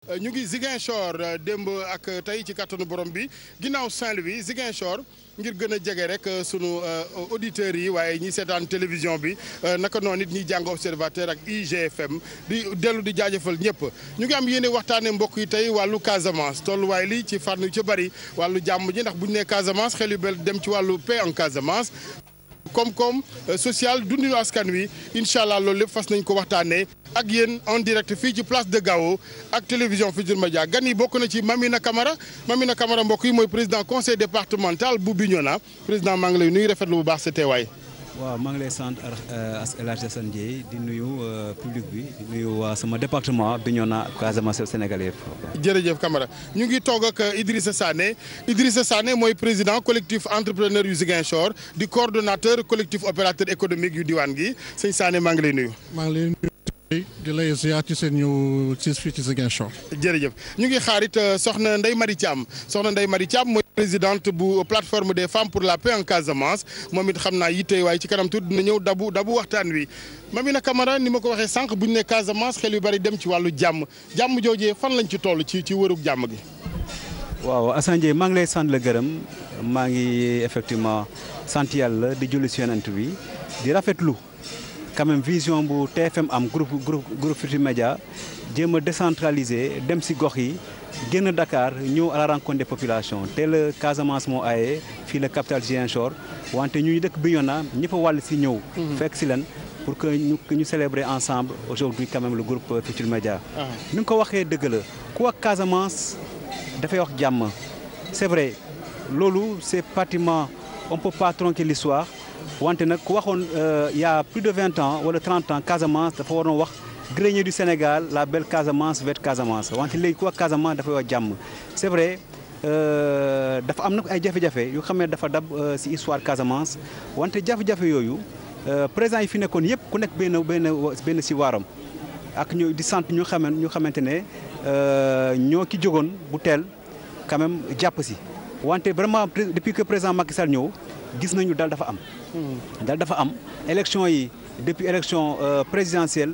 ñu ngi Ziguinchor démb ak tey ci kattanu borom bi ginnaaw Saint-Louis Ziguinchor ngir gën a jege rek sunu auditeurs yi waaye ñi seetaan télévision bi naka noonu it ñiy jàng observateur ak IGFM di dellu di jaajëfal ñëpp. ñu ngi am yéene waxtaanee mbokk yi tey wàllu Casamance tolluwaay li ci fànn yu ci bëri wàllu jàmm ji ndax bu ñu nee Casamance xel yu bel dem ci wàllu paix en Casamance. koom-koom social dundinu askan wi incha allah loolu lépp fas nañ ko waxtaanee ak yéen en direct fii ci place de Gao ak télévision Futurs Médias gan yi bokk na ci Mamina Camara mbokk yi mooy président conseil départemental bu Bignona président maa ngi lay nuyu rafetlu bu baax sa teewaay. waaw maa ngi lay sant El Hadj Assane Dieye di nuyu public bi di nuyu waa sama département Bignona Casamance Sénégal yëpp. jërëjëf Camara ñu ngi toog ak Idrissa Sané mooy président collectif entrepreneur yu Ziguinchor di coordonnateur collectif opérateur économique yu diwaan gi sëñ Sané maa ngi lay nuyu. maa ngi lay nuyu di lay ziar ci seen ñëw ci fii ci Ziguinchor. jërëjëf ñu ngi xaarit soxna Ndeye Marie Thiam mooy présidente bu plateforme des femmes pour la paix en Casamance moom it xam naa yitte waaye ci kanam tuuti dina ñëw dabu waxtaan wi. Mamina Camara ni ma ko waxee sànq bu ñu ne Casamance xel yu bari dem ci wàllu jàmm joojee fan lañ ci toll ci wërug jàmm gi. waaw Assane Dieye maa ngi lay sant la gërëm maa ngi effectivement sant yàlla di julli si yonent bi di rafetlu quand même vision bu TFM am groupe Futurs Médias jéem a décentraliser dem si gox yi. génn Dakar ñëw à la rencontre des populations te la Casamance moo aaye fii la capitale Ziguinchor wante ñu dëkk Bignona ñëpp a wàll si ñëw. fekk si leen pour que ñu célébrer ensemble aujourd'hui quand même le groupe Futurs Médias. ni nga ko waxee dëgg la ku wax Casamance dafay wax jàmm. c'est vrai loolu c'est pratiquement on peut pas tronquer l'histoire wante nag ku waxoon il y a plus de 20 ans wala 30 ans Casamance dafa waroon wax. grenier du Sénégal la belle Casamance verte Casamance wante léegi ku wax Casamance dafay wax jàmm c'est vrai dafa am nag ay jafe-jafe yu xam ne dafa dab ci histoire Casamance wante jafe-jafe yooyu président yi fi nekkoon yëpp ku nekk benn ci waaram ak ñu di sant ñu xamante ne ñoo ki jógoon bu teel quand même jàpp ci wante vraiment depuis que président Macky Sall ñëw gis nañu dal dafa am élection yi. depuis élection présidentielle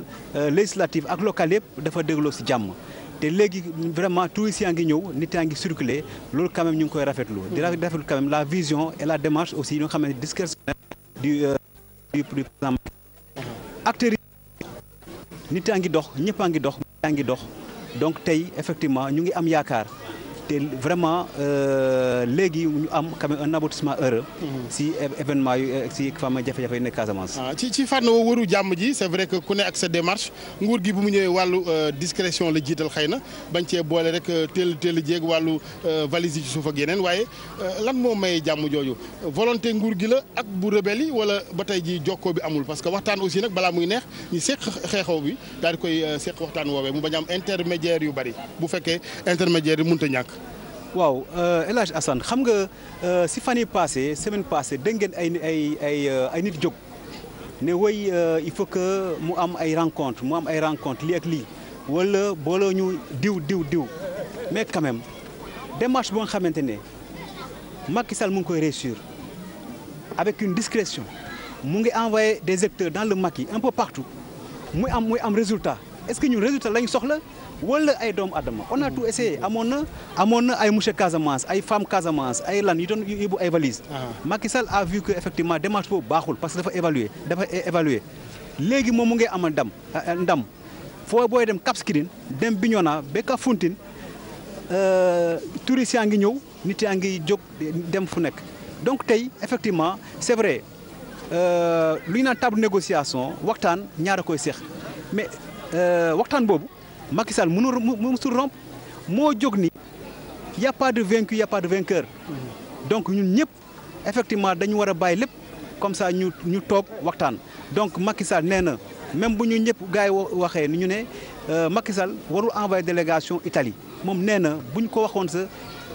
législative ak locale yëpp dafa dégloo ci jàmm te léegi vraiment touristes yaa ngi ñëw nit yaa ngi circuler loolu quand même ñu ngi koy rafetlu di rafetlu quand même la vision et la démarche aussi ñu nga xam ne discrétionnaire du président acteurs yi nit yaa ngi dox ñëpp a ngi dox donc tey effectivement ñu ngi am yaakaar te vraiment léegi ñu am quand même un aboutissement heureux. si événement yu si fama jafe-jafe yi nekk Casamance. ci fànn woo wëru jàmm ji c'est vrai que ku ne ak sa démarche nguur gi bu mu ñëwee wàllu discrétion la jiital xëy na bañ cee boole rek teel a jéeg wàllu valise yi ci suuf ak yeneen waaye lan moo maye jàmm jooju volonté nguur gi la ak bu rebelle yi wala ba tey ji jokkoo bi amul parce que waxtaan aussi nag balaa muy neex ñu seq xeexoo bi daal di koy seq waxtaan woowee mu bañ am intermédiaire yu bari bu fekkee intermédiaire yi mënut a ñàkk. waaw El Hadj Assane xam nga si fan yi passé semaine passée dégg ngeen ay nit jóg ne woy il faut que mu am ay rencontre lii ak lii wala booloo ñu diw mais quand même démarche boo nga xamante ne Macky Sall mu ngi koy réussir avec une discrétion mu ngi envoyé des acteurs dans le Macky un peu partout muy am résultat est-ce que ñun résultat lañ soxla wala ay doomu adama on a tout essayé amoon na ay monsieur Casamance ay femme Casamance ay lan yu doon yóbbu ay valises. Macky Sall a vu que effectivement démarche boobu baaxul parce que dafa évaluer léegi moom mu ngi am ndam foo booy dem Cap Skirring dem Bignona ba Kafountine touristes yaa ngi ñëw nit yaa ngi jóg dem fu nekk donc tey effectivement c'est vrai lu ñu naan table négociation waxtaan ñaar a koy seex mais waxtaan boobu. Macky Sall mësul rompre moo jóg ni y a pas de vaincu y a pas de vainqueur donc ñun ñëpp effectivement dañu war a bàyyi lépp comme ça ñu toog waxtaan donc Macky Sall nee na même bu ñu ñëpp gars yi waxee ni ñu ne Macky Sall warul envoyer délégation Italie moom nee na bu ñu ko waxoon sa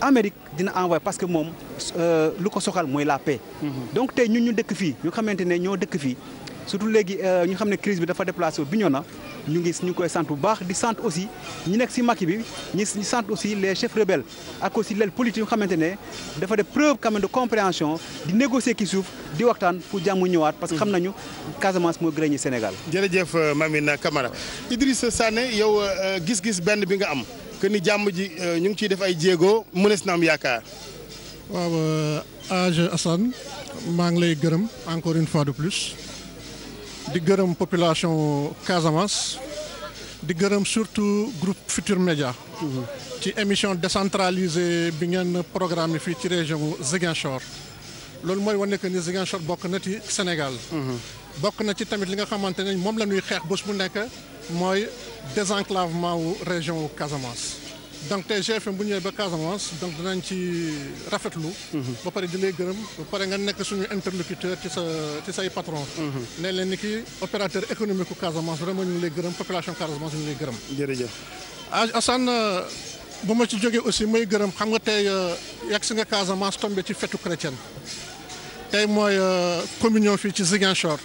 Amérique dina envoyer parce que moom lu ko soxal mooy la paix. donc tey ñun ñu dëkk fii ñu xamante ne ñoo dëkk fii surtout léegi ñu xam ne crise bi dafa déplacé wu Bignona ñu ngi koy sant bu baax di sant aussi ñi nekk ci Macky bi ñi sant aussi les chefs rebelles ak aussi les politiques yu xamante ne dafa def preuve quand même de compréhension di négocier ki suuf di waxtaan pour jàmm ñëwaat parce que xam nañu Casamance moo grenier Sénégal. jërëjëf Mamina Camara Idrissa Sané yow gis-gis benn bi nga am que ni jàmm ji ñu ngi ciy def ay jéego mënees na am yaakaar. waaw Age Assane maa ngi lay gërëm encore une fois de plus di gërëm population Casamance di gërëm surtout groupe Futur Média ci émission décentralisée bi ngeen programme fii ci région Ziguinchor loolu mooy wane que ni Ziguinchor bokk na ci Sénégal. bokk na ci tamit li nga xamante ne moom la ñuy xeex bés bu nekk mooy désenclavement wu région Casamance. donc tey GFM bu ñëwee ba Casamance donc dinañ ci rafetlu. ba pare di lay gërëm ba pare nga nekk suñu interlocuteur ci say patron. ne leen ni ki opérateur économique u Casamance vraiment ñu ngi lay gërëm population Casamance ñu ngi lay gërëm. jërëjëf. Assane bu ma ci jógee aussi may gërëm xam nga tey yegg si nga Casamance tombé ci fête chrétienne. tey mooy communion fii ci Ziguinchor.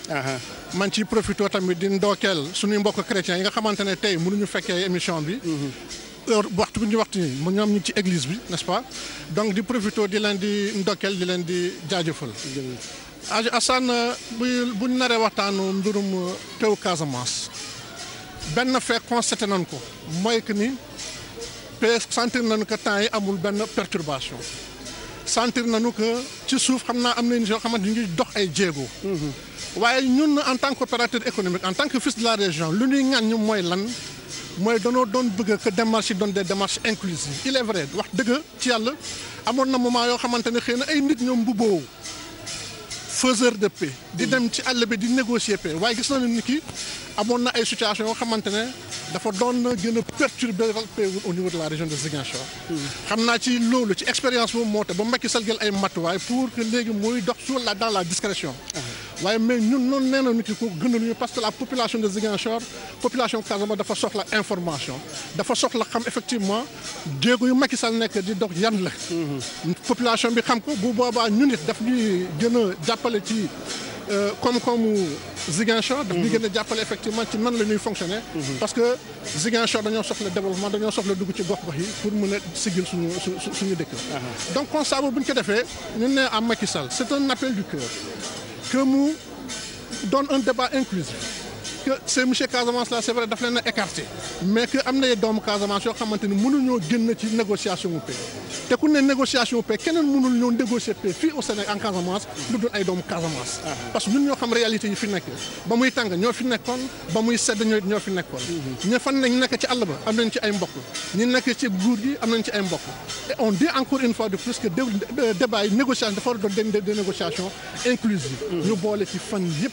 man ciy profité tamit di ndookeel suñuy mbokk chrétiens yi nga xamante ne tey mënuñu fekkee émission bi. waxtu bi ñu waxtu ni ñoom ñu ci église bi n'est-ce pas donc di profité di leen di ndokkeel di leen di jaajëfal. Assane bu ñu naree waxtaanu mbirum teew Casamance benn fait constaté nañ ko mooy que ni sentir nañu que temps yi amul benn perturbation. sentir nañu que ci suuf xam naa am nañu yoo xamante ñu ngi dox ay jéego. waaye ñun en tant qu'opérateur économique en tant que fils de la région lu ñuy ŋàññ mooy lan mooy danoo doon bëgg que démarches yi doon des démarches inclusives. il est vrai wax dëgg ci yàlla amoon na moment yoo xamante ne xëy na ay nit ñoom mbubboo faiseur de paix di dem ci àll bi di négocier paix waaye gis nañu ni ki amoon na ay situation yoo xamante ne dafa doon gën a perturber paix au niveau de la région de Ziguinchor. xam naa ci loolu ci expérience boobu moo tax ba Macky Sall jël ay matuwaay pour que léegi muy dox dans la discrétion. waaye mais ñun noonu nee na nit ki ko gënaluñu parce que la population de Ziguinchor population Casamance dafa soxla information dafa soxla xam effectivement jéego yu Macky Sall nekk di dox yan la. population bi xam ko bu boobaa ñun it daf ñuy gën a jàppale ci koom-koomu Ziguinchor. daf ñuy gën a jàppale effectivement ci nan la ñuy fonctionner. parce que Ziguinchor dañoo soxla développement dañoo soxla dugg ci gox-gox yi pour mën a sigil suñu dëkk. donc constat boobu bu ñu ko defee ñun ne à Macky Sall c'est un appel du cœur. que mu donne un débat inclusif que c'est monsieur Casamance là c'est vrai daf leen a écarté mais que am na doomu Casamance yoo xamante ni mënuñoo génn ci négociation wu paix te ku ne négociation wu paix keneen mënul ñoo négocier paix fii au Sénégal en Casamance lu dul ay doomu Casamance. parce que ñun ñoo xam réalité yi fi nekk ba muy tàng ñoo fi nekkoon ba muy sedd ñoo fi nekkoon. ña fan nañ nekk ci àll ba am nañ ci ay mbokk ñi nekk ci nguur gi am nañ ci ay mbokk et on dit encore une fois de plus que débat yi négociation dafa war a doon des négociations inclusives. ñu boole ci fan yëpp.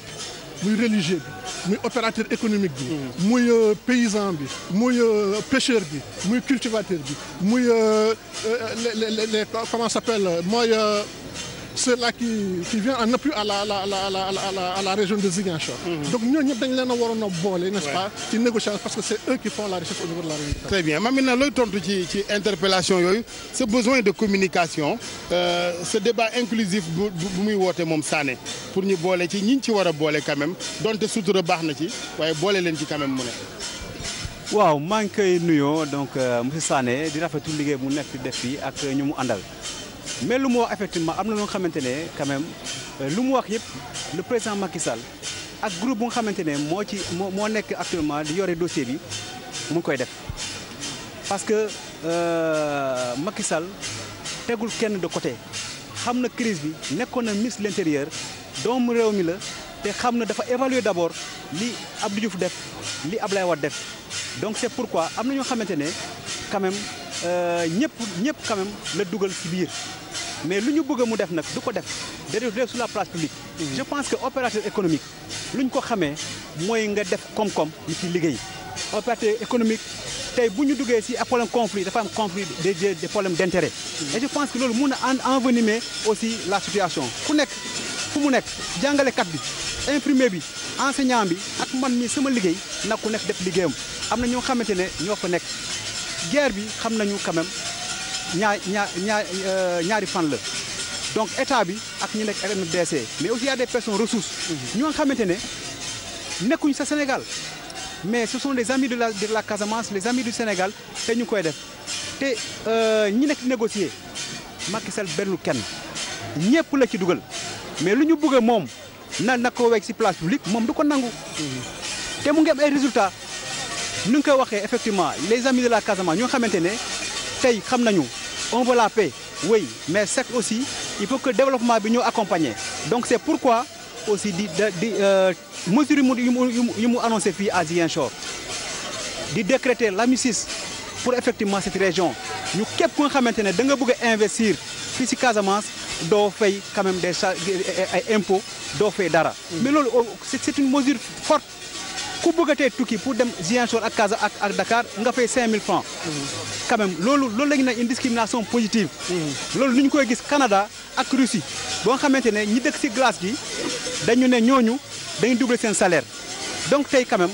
muy religieux bi muy opérateur économique bi muy paysan bi muy pêcheur bi muy cultivateur bi muy les comment ça s'appelle mooy ceux-là qui viennent en appui à la région de Ziguinchor. donc ñooñu ñëpp dañ leen a waroon a boole n'est-ce pas ci négociation parce que c'est eux qui font la richesse au niveau de la région. très bien Mamina looy tontu ci interpellation yooyu ce besoin de communication ce débat inclusif bu muy woote moom Sané pour ñu boole ci ñi ci war a boole quand même donte sutura baax na ci waaye boole leen ci quand même mu ne. waaw maa ngi koy nuyoo donc monsieur Sané di rafetlu liggéey mu nekk def fii ak ñu mu àndal. mais lu mu wax effectivement am na loo xamante ne quand même lu mu wax yëpp le président Macky Sall ak groupe bu nga xamante ne moo nekk actuellement di yore dossier bi mu ngi koy def parce que Macky Sall tegul kenn de côté xam na crise bi nekkoon na ministre de l'intérieur doomu réew mi la te xam na dafa évaluer d'abord li Abdou Diouf def li Ablaye Wade def donc c'est pourquoi am na ñoo xamante ne quand même ñëpp quand même la dugal ci biir mais lu ñu bëgg mu def nag du ko def sur la place publique. je pense que opérateur économique lu ñu ko xamee mooy nga def koom-koom ñu ci liggéey opérateur économique tey bu ñu duggee ci problème conflit dafa am conflit des problèmes d'intérêt. et je pense que loolu mun a envenimer aussi la situation ku nekk fu mu nekk jàngalekat bi imprimé bi enseignant bi ak man mi sama liggéey nag ku nekk def liggéeyam am na ñoo xamante ne ñoo fa nekk guerre bi xam nañu quand même ñaari fan la donc état bi ak ñu nekk RNDC mais aussi y a des personnes ressources ñoo xamante ne nekkuñu sa Sénégal mais ce sont les amis de la Casamance les amis du Sénégal te ñu koy def te ñi nekk négocier Macky Sall benn kenn ñëpp la ci dugal mais lu ñu bëgg moom na ko wegg ci place publique moom du ko nangu te mu ngi am ay résultats nu nga koy waxee effectivement les amis de la Casamance ñoo xamante ne tey xam nañu on veut la paix oui mais c'est aussi il faut que développement bi ñoo accompagner donc c'est pourquoi aussi di mesure yu mu annoncé fii à Ziguinchor di décréter l'amnistie pour effectivement cette région ñu képp ku nga xamante ne da nga bëgg a investir fii ci Casamance doo fay quand même des ay impôts doo fay dara. mais loolu c'est une mesure forte ku bëgg a tey tukki pour dem Ziguinchor ak ak Dakar nga fay 5000 francs. quand même loolu la ñu ne une discrimination positive. loolu ni ñu koy gis Canada ak Russie boo nga xamante ne ñi dëkk ci glace gi dañu ne ñooñu dañu doubler seen salaire donc tey quand même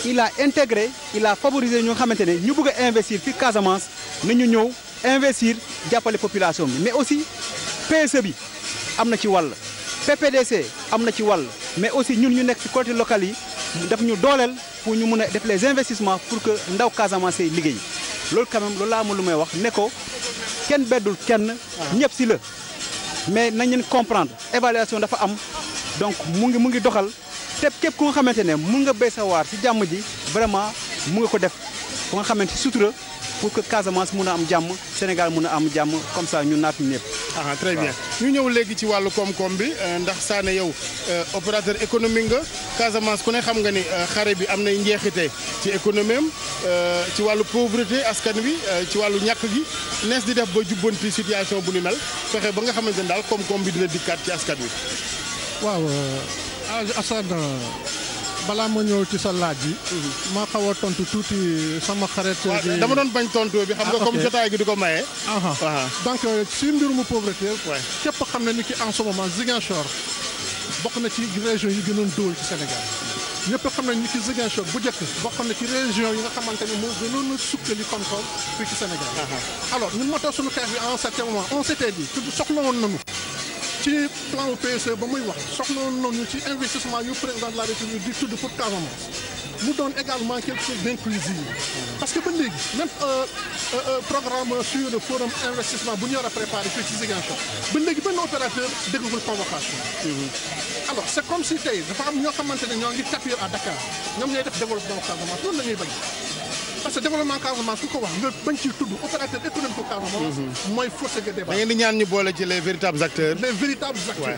il a intégré il a favorisé ñoo xamante ne ñu bëgg a investir fii Casamance nañu ñëw investir jàppale population bi mais aussi PSE bi am na ci wàll PPDC am na ci wàll mais aussi ñun ñu nekk ci côté local yi daf ñu dooleel pour ñu mun a def les investissements pour que ndaw Casamance yi liggéey loolu quand même loolu laa amul lu may wax ne ko kenn beddul kenn ñëpp si la mais nañ leen comprendre évaluation dafa am donc mu ngi doxal te képp ku nga xamante ne mun nga béy sa waar si jàmm ji vraiment mu nga ko def ku nga xamante sutura pour que Casamance mun a am jàmm Sénégal mun a am jàmm comme ça ñu naat ñëpp. Très bien ñu ñëw léegi ci wàllu koom-koom bi ndax Sané yow opérateur économique nga Casamance ku ne xam nga ni xare bi am nay njeexite ci économie am ci wàllu pauvreté askan wi ci wàllu ñàkk gi nees di def ba jubbanti situation bu ni mel fexe ba nga xamante ne daal koom-koom bi dina dikkaat ci askan wi. waaw Assane balaa ma ñëw ci sa laaj yi. ma xaw a tontu tuuti sama xarit. dama doon bañ tontu bi xam nga comme jotaay gi di ko maye. donc si mbirum pauvreté. képp xam na ni ki en ce moment Ziguinchor bokk na ci région yi gënoon dóol ci Sénégal. ñëpp xam nañ ni ki Ziguinchor bu njëkk bokk na ci région yi nga xamante ni moo gënoon a sukkali koom-koom fii ci Sénégal. alors ñun moo tax suñu xeex bi à un certain moment on s'était dit soxla woon nañu. ci plan PSE ba muy wax soxla woon nañu ci investissement yu président de la République di tudd pour Casamance mu doon également quelque chose d'inclusif parce que ba léegi même programme sur le forum investissement bu ñu war a préparé fii ci Ziguinchor ba léegi benn opérateur déggagul convocation. alors c'est comme si tey dafa am ñoo xamante ne ñoo ngi tapir à Dakar ñoom ñooy def développement Casamance loolu la ñuy bañ. parce que développement Casamance ku ko wax nga bañ ci tudd opérateur économique bu Casamance. mooy force de débat. da ngeen di ñaan ñu boole ci les véritables acteurs. les véritables acteurs.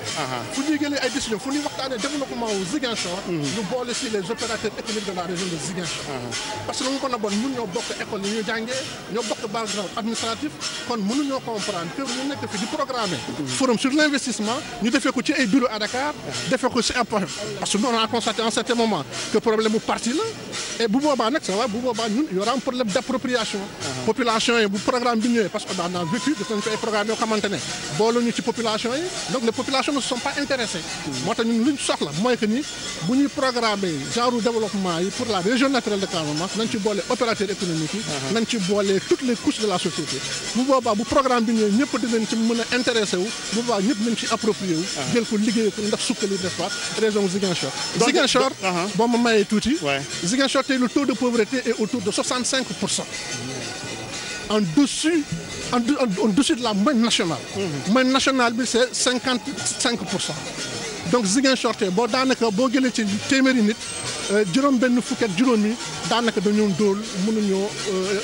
fu ñuy jëlee ay décisions fu ñuy waxtaanee développement wu Ziguinchor. ñu boole si les opérateurs économiques de la région de Ziguinchor. parce que lu mu ko naboon ñun ñoo bokk école yi ñu jàngee ñoo bokk background administratif kon mënuñoo comprendre que ñu nekk fi di programmer. forum sur l'investissement ñu defee ko ci ay bureaux à Dakar. defee ko si parce que nous on a constaté à un certain moment que problème mu parti la et bu boobaa nag ça va bu boobaa ñun y aura un problème d'appropriation. population yi bu programme bi ñëwee parce que on a vécu def nañu fi ay programme yoo xamante ne boole ñu ci population yi donc les populations ne se sont pas intéressées. moo tax ñun lu ñu soxla mooy que ni bu ñuy programmer genre développement yi pour la région naturelle de Casamance nañ ci boole opérateurs économiques yi. nañ ci boole toutes les couches de la société. bu boobaa bu programme bi ñëwee ñëpp dinañ ci mën a intéressé wu bu boobaa ñëpp nañ ci approprié wu. jël ko liggéey ko ndax sukkali n'est-ce pas région Ziguinchor. Ziguinchor boo ma mayee tuuti. Ziguinchor tey le taux de pauvreté est autour de 65%. En dessus de la moyenne nationale. Moyenne nationale bi c'est 55%. donc Ziguinchor tey boo daanaka boo jëlee ci téeméeri nit juróom benn fukk ak juróom yi daanaka dañoo ndóol mënuñoo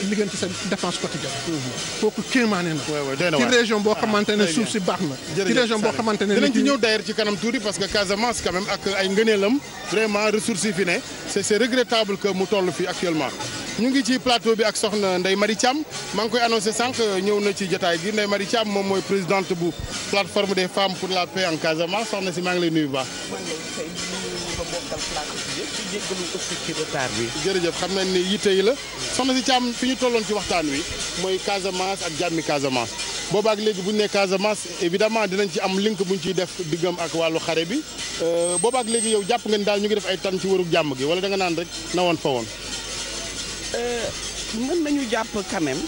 liggéeyante seen dépense quotidienne. kooku kéemaane na. ci région boo xamante ne suuf si baax na. ci région boo xamante ne dinañ ci ñëw d'ailleurs ci kanam tuuti parce que Casamance quand même ak ay ngëneelam vraiment ressources yi fi ne c'est regrettable que mu toll fii actuellement. ñu ngi ci plateau bi ak soxna Ndeye Marie Thiam maa ngi koy annoncé sànq ñëw na ci jotaay gi Ndeye Marie Thiam moom mooy présidente bu plateforme des femmes pour la paix en Casamance soxna si maa ngi lay nuyu bu baax. jërëjëf xam nañ ni yitte yi la soxna si Thiam fi ñu tolloon ci waxtaan wi mooy Casamance ak jàmmi Casamance boobaak léegi bu ñu nee Casamance évidemment dinañ ci am link bu ñu ciy def diggam ak wàllu xare bi boobaak léegi yow jàpp nga ni daal ñu ngi def ay tan ci wërug jàmm gi wala da nga naan rek na woon fa woon. mën nañu jàpp quand même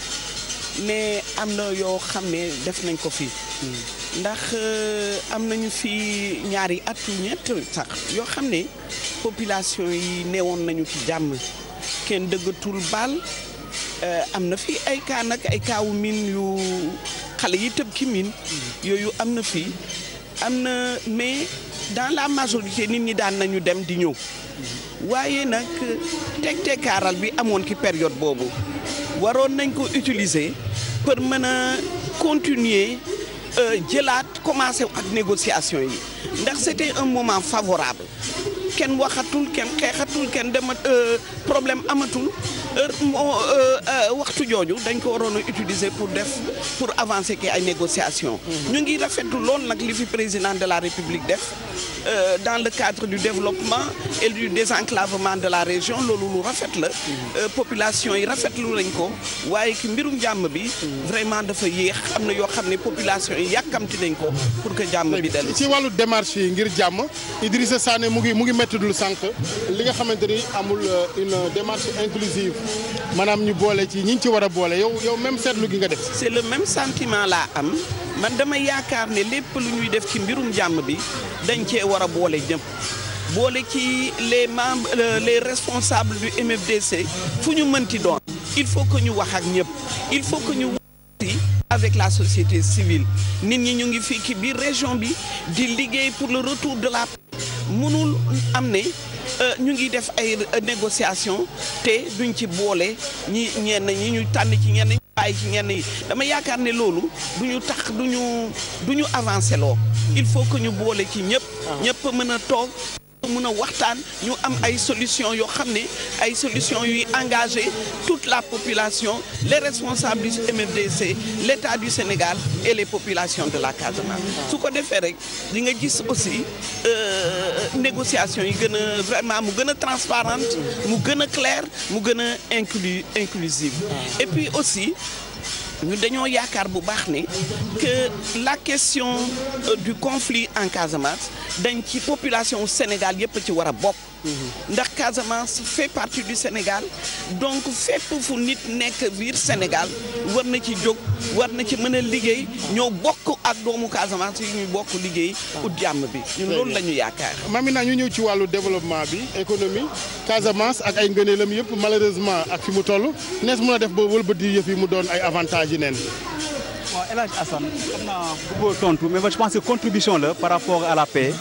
mais am na yoo xam ne def nañ ko fii ndax am nañu fi ñaari at ñett sax yoo xam ne population yi neewoon nañu ci jàmm kenn dëggatul baal am na fi ay kaa nag ay kaawu miin yu xale yi tëb ki miin yooyu am na fii am na mais dans la majorité nit ñi daan nañu dem di ñëw waaye nag tekkaaral bi amoon ci période boobu waroon nañ ko utiliser pour mën a continuer jëlaat commencer ak négociation yi ndax c'était un moment favorable kenn waxatul kenn xeexatul kenn demat problème amatul waxtu jooju dañ ko waroon a utiliser pour avancer ki ay négociations. ñu ngi rafetlu lool nag li fi président de la République def dans le cadre du développement et du désenclavement de la région loolu lu rafet la. population yi rafetlu lañ ko waaye ki mbirum jàmm bi vraiment dafa yéex am na yoo xam ne population yi yàkkamti nañ ko pour que jàmm bi dellu. ci wàllu démarche yi ngir jàmm Idrissa Sané mu ngi méttudul sànq li nga xamante ni amul une démarche inclusive maanaam ñu boole ci ñi ci war a boole yow même seetlu gi nga def. c'est le même sentiment laa am man dama yaakaar ne lépp lu ñuy def ci mbirum jàmm bi dañ cee war a boole ñëpp boole ci les membres les responsables du MFDC fu ñu mënti doon il faut que ñu wax ak ñëpp il faut que ñu wax avec la société civile nit ñi ñu ngi fii ci biir région bi di liggéey pour le retour de la paix mënul am ne ñu ngi def ay négociations te duñ ci boole ñenn ñi ñu tànn ci ñenn ñi bàyyi ci ñenn yi dama yaakaar ne loolu duñu tax duñu avancer loo il faut que ñu boole ci ñëpp mën a toog mën a waxtaan ñu am ay solutions yoo xam ne ay solutions yuy engagé toute la population les responsables du MFDC l'État du Sénégal et les populations de la Casamance. su ko defee rek di nga gis aussi négociations yi gën a vraiment mu gën a transparente mu gën a claire mu gën a inclusive et puis aussi ñu dañoo yaakaar bu baax ne que la question du conflit en Casamance dañ ci population Sénégal yëpp ci war a bokk ndax Casamance fait partie du Sénégal donc fépp fu nit nekk biir Sénégal war na ci jóg war na ci mën a liggéey ñoo bokk ak doomu Casamance yi ñuy bokk liggéey ut jàmm bi ñun loolu la ñu yaakaar. Mamina ñu ñëw ci wàllu développement bi économie Casamance ak ay ngëneelam yëpp malheureusement ak fi mu toll nees mën a def ba wëlbati yëf yi mu doon ay avantages yi neen. waaw El Hadj Assane xam naa bëggoo tontu mais je pense que contribution la par rapport à la paix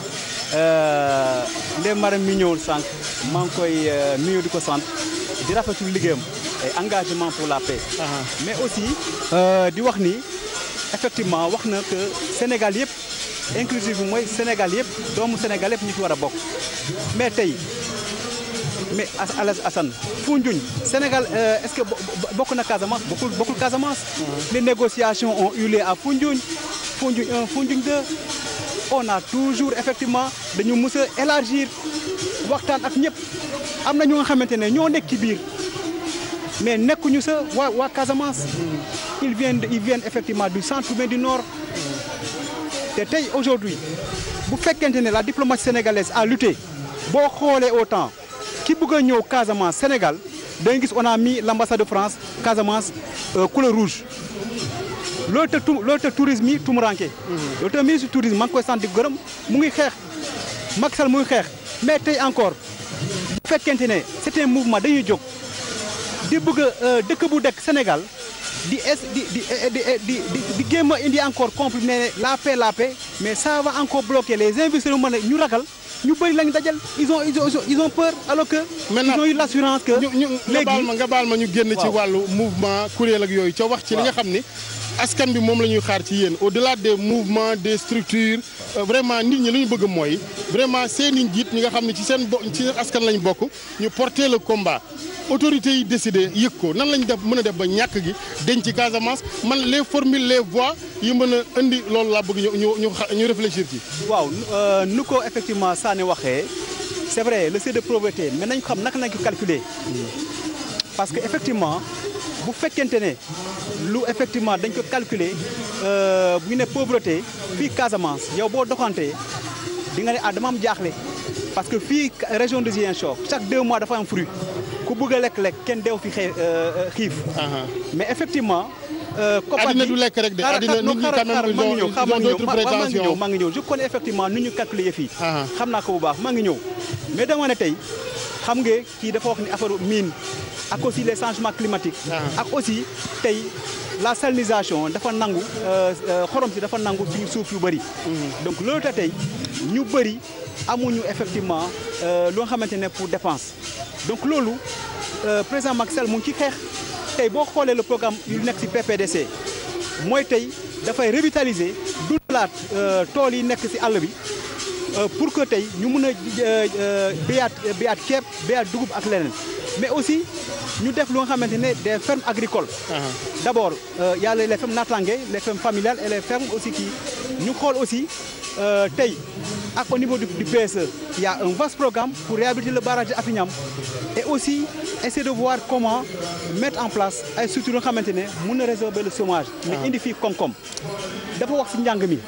ndem maram mi ñëwul sànq maa ngi koy nuyu di ko sant di rafetlu liggéeyam ay engagement pour la paix. mais aussi di wax ni effectivement wax na que Sénégal yëpp inclusive bi mooy Sénégal yëpp doomu Sénégal yëpp ñu ci war a bokk mais tey mais El Hadj Assane Foundiougne Sénégal est-ce que bokk na Casamance bokkul Casamance. Les négociations ont eu lieu à Foundiougne 1 Foundiougne 2 on a toujours effectivement dañu mës a élargir waxtaan ak ñëpp am na ñu nga xamante ne ñoo nekk ci biir mais nekkuñu sa waa Casamance. ils viennent effectivement du centre ou bien du nord te tey aujourd'hui bu fekkente ne la diplomatie sénégalaise a lutté boo xoolee autant ki bëgg a ñëw Casamance Sénégal da nga gis on a mis l'ambassade de France Casamance couleur rouge loolu te tourisme yi tumuranke loolu te ministre du tourisme maa ngi koy sant di gërëm mu ngi xeex Macky Sall mu ngi xeex mais tey encore bu fekkente ne c'est un mouvement dañuy jóg di bëgg a dëkk bu dekk Sénégal di géem a indi encore comprimé la paix mais ça va encore bloquer les investisseurs mën a ñu ragal ñu bëri lañ dajal ils ont peur alors que. ils ont eu l'assurance que. nga baal ma ñu génn ci wàllu mouvement kuréel ak yooyu ca wax ci li nga xam ni askan bi moom la ñuy xaar ci yéen au-delà des mouvements des structures vraiment nit ñi lu ñu bëgg mooy vraiment seen i njiit ñi nga xam ne ci seen askan lañ bokk ñu porter le combat. autorités yi décidé yëg ko nan lañ def mën a def ba ñàkk gi denc ci Casamance man les formules les voies yi mën a indi loolu laa bëgg ñu réfléchir ci. waaw nu ko effectivement Sané waxee c'est vrai le seuil de pauvreté mais nañ xam naka lañ ko calculer parce que effectivement bu fekkente ne lu effectivement dañ ko calculer bu ñu ne pauvreté fii Casamance yow boo doxantee di nga ne dama am jaaxle parce que fii région de Ziguinchor chaque 2 mois dafa am fruit. ku bëgg a lekk kenn deew fi xiif. mais effectivement. addina du lekk rek de addina nit ñi quand même ils ont d'autres prétentions. maa ngi ñëw je connais effectivement nu ñu calculer yëf yi. xam naa ko bu baax maa ngi ñëw. mais dama ne tey xam nga kii dafa wax ni affaire mine ak aussi les changements climatiques. ak aussi tey la salinisation dafa nangu xorom si dafa nangu suñu suuf yu bëri. donc loolu te tey ñu bëri amuñu effectivement loo xamante ne pour dépense donc loolu président Macky Sall mu ngi ci xeex tey boo xoolee le programme yu nekk ci PPDC mooy tey dafay revitaliser dundalaat tool yi nekk ci àll bi pour que tey ñu mun a béyaat ceeb béyaat dugub ak leneen mais aussi ñu def lu nga xamante ne des fermes agricoles. d'abord y a les fermes natangué les fermes familiales et les fermes aussi qui ñu xool aussi tey ak au niveau du PSE il y a un vaste programme pour réhabiliter le barrage de Afignam et aussi essayer de voir comment mettre en place ay structures yoo xamante ne mun na résorber le chômage. mais indi fii koom-koom dafa wax si njàng mi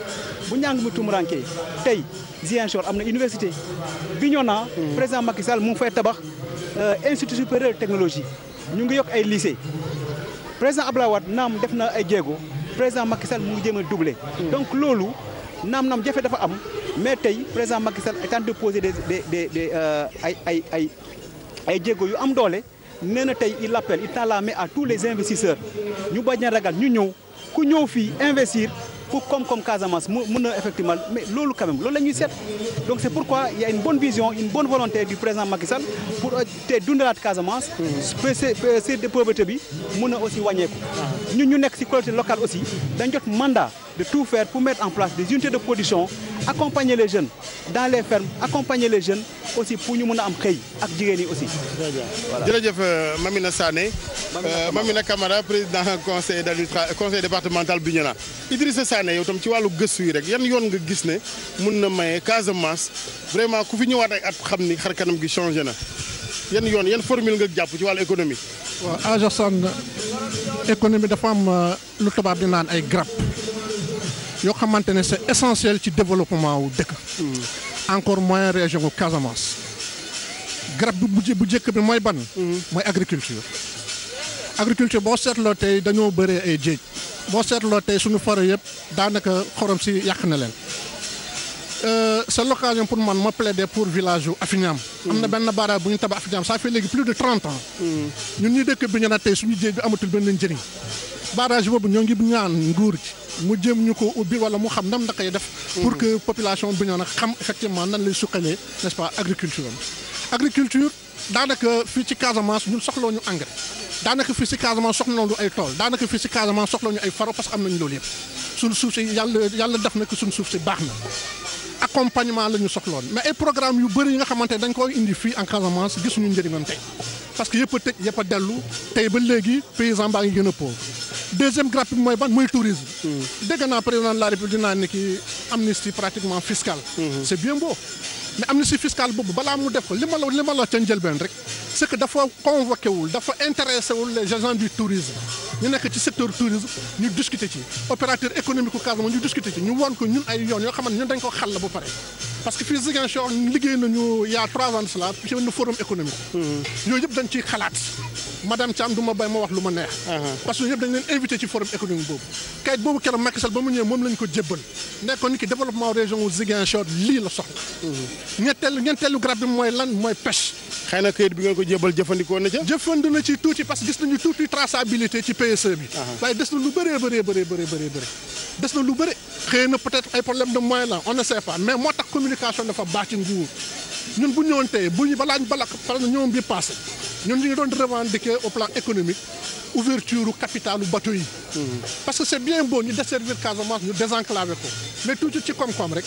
bu njàng mi tumurankee tey Ziguinchor am na université Bignona président Macky Sall mu ngi fay tabax institut supérieur de technologie ñu ngi yokk ay lycée président Abdoulaye Wade naam def na ay jéego président Macky Sall mu ngi jéem a doublé. donc loolu naam jafe dafa am mais tey président Macky Sall est en train de poser ay jéego yu am doole nee na tey il appelle il tend la main à tous les investisseurs ñu bañ a ragal ñu ñëw ku ñëw fii investir pour comme Casamance mun na effectivement mais loolu quand même loolu la ñuy seet donc c'est pourquoi il y a une bonne vision une bonne volonté du président Macky Sall pour te dundalaat Casamance PSE de pauvreté bi mun na aussi wàññeeku ñun ñu nekk ci collectivité locale aussi dañ jot mandat de tout faire pour mettre en place des unités de production accompagner les jeunes dans les fermes accompagner les jeunes aussi pour ñu mën a am xëy ak jigéen yi aussi. voilà jërëjëf Mamina Sané. Mamina Camara président conseil départemental Bignona. Idrissa Sané yow tam ci wàllu gëstu yi rek yan yoon nga gis ne mun na maye Casamance vraiment ku fi ñëwaat ay at xam ni xar kanam gi changé na yan yoon yan formule nga jàpp ci wàllu économie. waaw Ajasan économie dafa am lu tubaab di naan ay grappe yoo xamante ne c'est essentiel ci développement wu dëkk. encore moins région wu Casamance. grappe bi bu njëkk bi mooy ban. mooy agriculture. agriculture boo seetloo tey dañoo bëree ay géej boo seetloo tey suñu forêt yëpp daanaka xorom si yàq na leen. c'est l'occasion pour man ma plaider pour village yu Afignam. am na benn barrage bu ñu tabax Afignam ça fait léegi plus de 30 ans. ñun ñuy dëkk bi ñu ne tey suñu géej bi amatul benn njëriñ. barrage boobu ñoo ngi ñaan nguur gi mu jéem ñu ko ubbi wala mu xam ndam naka def. pour que population bi ñoo nag xam effectivement nan lay suqalee n'est-ce pas agriculture am. agriculture daanaka fii ci Casamance ñun soxloo ñu engrais daanaka fii ci Casamance soxloo ñu ay tool daanaka fii ci Casamance soxloo ñu ay faro parce que am nañu loolu yëpp suñu suuf si yàlla def na ko suñu suuf si baax na. accompagnement la ñu soxloon mais ay programme yu bëri yi nga xamante ne dañ koy indi fii en Casamance gisuñu njëriñam tey parce que yëpp a tëj yëpp a dellu tey ba léegi paysan baa ngi gën a pauvre. deuxième grappe bi mooy ban mooy tourisme. dégg naa président de la République dinaa ni ki amnistie pratiquement fiscale. c'est bien beau mais amnistie fiscale boobu balaa mu def ko li ma la ca njëlbeen rek c'est que dafa convoqué wul dafa intéressé wul les agents du tourisme ñu nekk ci secteur tourisme ñu discuter ci opérateur économique u Casamance ñu discuter ci ñu won ko ñun ay yoon yoo xamante ñun dañ ko xàll ba pare parce que fii Ziguinchor liggéey nañu il y a 3 ans de cela ci benn forum économique. yooyu yëpp dañ ciy xalaat. madame Thiam du ma bay ma wax lu ma neex. parce que ñëpp dañ leen invité ci forum économique boobu. kayit boobu keroog Macky Sall ba mu ñëwee moom lañ ko jébbal nekkoon ni ki développement région wu Ziguinchor lii la soxla. ñetteelu grappe bi mooy lan mooy pêche. xëy na kayit bi ngeen ko jébbal jëfandikoo na ca. jëfandu na ci tuuti parce que gis nañu tuuti traçabilité ci PSE bi. waaye des na lu bëree. des na lu bëri xëy na peut-être ay problème de moyen la on ne sait pas mais moo tax communication dafa baax ci nguur ñun bu ñëwoon tey bu ñu balaa par exemple ñoom bi passé ñun ñu ngi doon revendiquer au plan économique ouverture capitalu bateau yi. parce que c'est bien beau ñu desservir Casamance ñu désenclaver ko mais tuuti ci koom-koom rek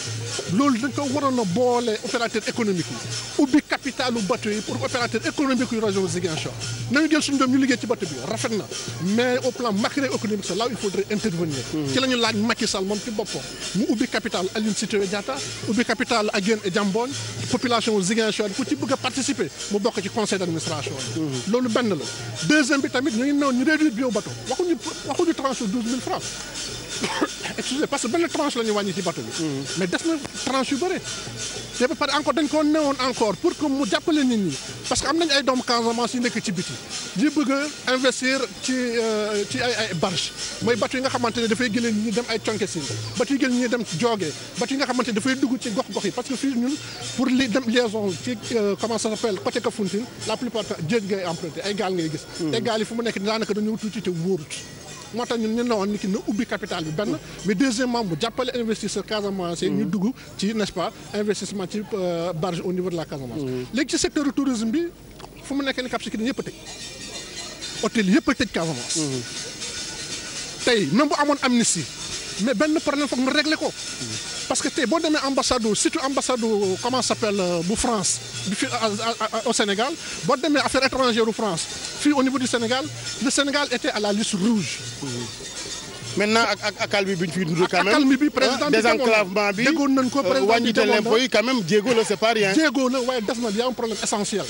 loolu dañ ko waroon a boole opérateur économique yi ubbi capitalu bateau yi pour opérateur économique yu région Ziguinchor nañu jël suñu doom ñu liggéey ci bateau bi rafet na mais au plan macroéconomique c'est là où il faudrait intervenir. ci la ñu laaj Macky Sall moom ci boppam mu ubbi capital Aline Sitoé Diatta ubbi capital Aguène et Diambogne population Ziguinchor ku ci bëgg a participer mu bokk ci conseil d'administration bi. loolu benn la deuxième bi tamit ñu ngi ñu réduire bio bateau waxuñu tranche 12 000 francs excusez parce que benn tranche la ñu wàññi ci bateau bi. mais des na tranche yu bëri. te ba pare encore dañ ko newoon encore pour que mu jàppale nit ñi parce que am nañ ay doomu Casamance yu nekk ci biti ñu bëgg a investir ci ay barge mooy bateau yi nga xamante ne dafay jëlee nit ñi dem ay Thionckesine bateau yi jël nit ñi dem Diogé bateau yi nga xamante ne dafay dugg ci gox-gox yi parce que fii ñun pour li dem liaison ci comment ça s'appelle côté Kafountine la plupart géej ngay emprunté ay gaal ngay gis. te gaal yi fu mu nekk daanaka dañoo tuuti te wóorut moo tax ñun ñu ne woon ni ki na ubbi capital bi benn mais deuxièmement mu jàppale investisseur Casamance ñu dugg ci n'est-ce pas investissement ci barge au niveau de la Casamance. léegi ci secteur du tourisme bi fu mu nekk ni Cap Skirring yëpp a tëj hôtel yëpp a tëj Casamance. tey même bu amoon amnistie mais benn problème foog mu régler ko. parce que tey boo demee ambassade surtout ambassade comment ça s'appelle bu France bi fii au Sénégal boo demee affaires étrangères bu France fii au niveau du Sénégal le Sénégal était à la liste rouge. maintenant ak accalmie bi ñu fiy dund quand même accalmie bi président désenclavement bi déggoon nañ ko président wàññite l'impôt yi quand même jéego la c'est pas rien. jéego la waaye des na y a un problème essentiel.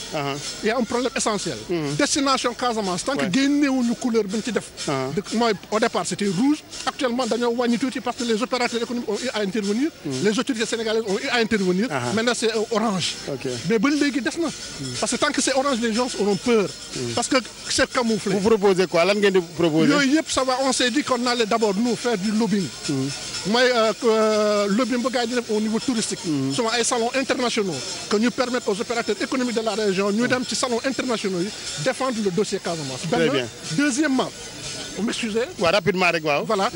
y a un problème essentiel. destination Casamance tant que génnewuñu couleur bi ñu ci def. mooy au départ c'était rouge actuellement dañoo wàññi tuuti parce que les opérateurs économiques ont eu à intervenir. les autorités sénégalaises ont eu à intervenir. maintenant c'est orange. mais ba léegi des na. parce que tant que c'est orange les gens auront peur. parce que c'est camouflé. vous proposez quoi lan ngeen di proposer. yooyu yëpp ça va on s'est dit qu'on allait d'abord nous faire du lobbying. mooy lobbying bu gars yi di def au niveau touristique. souvent ay salons internationaux que ñu permettre aux opérateurs économiques de la région ñu dem ci salons internationaux yi défendre le dossier Casamance. Très bien. Deuxièmement vous m'excusez. waaw rapidement rek waaw. voilà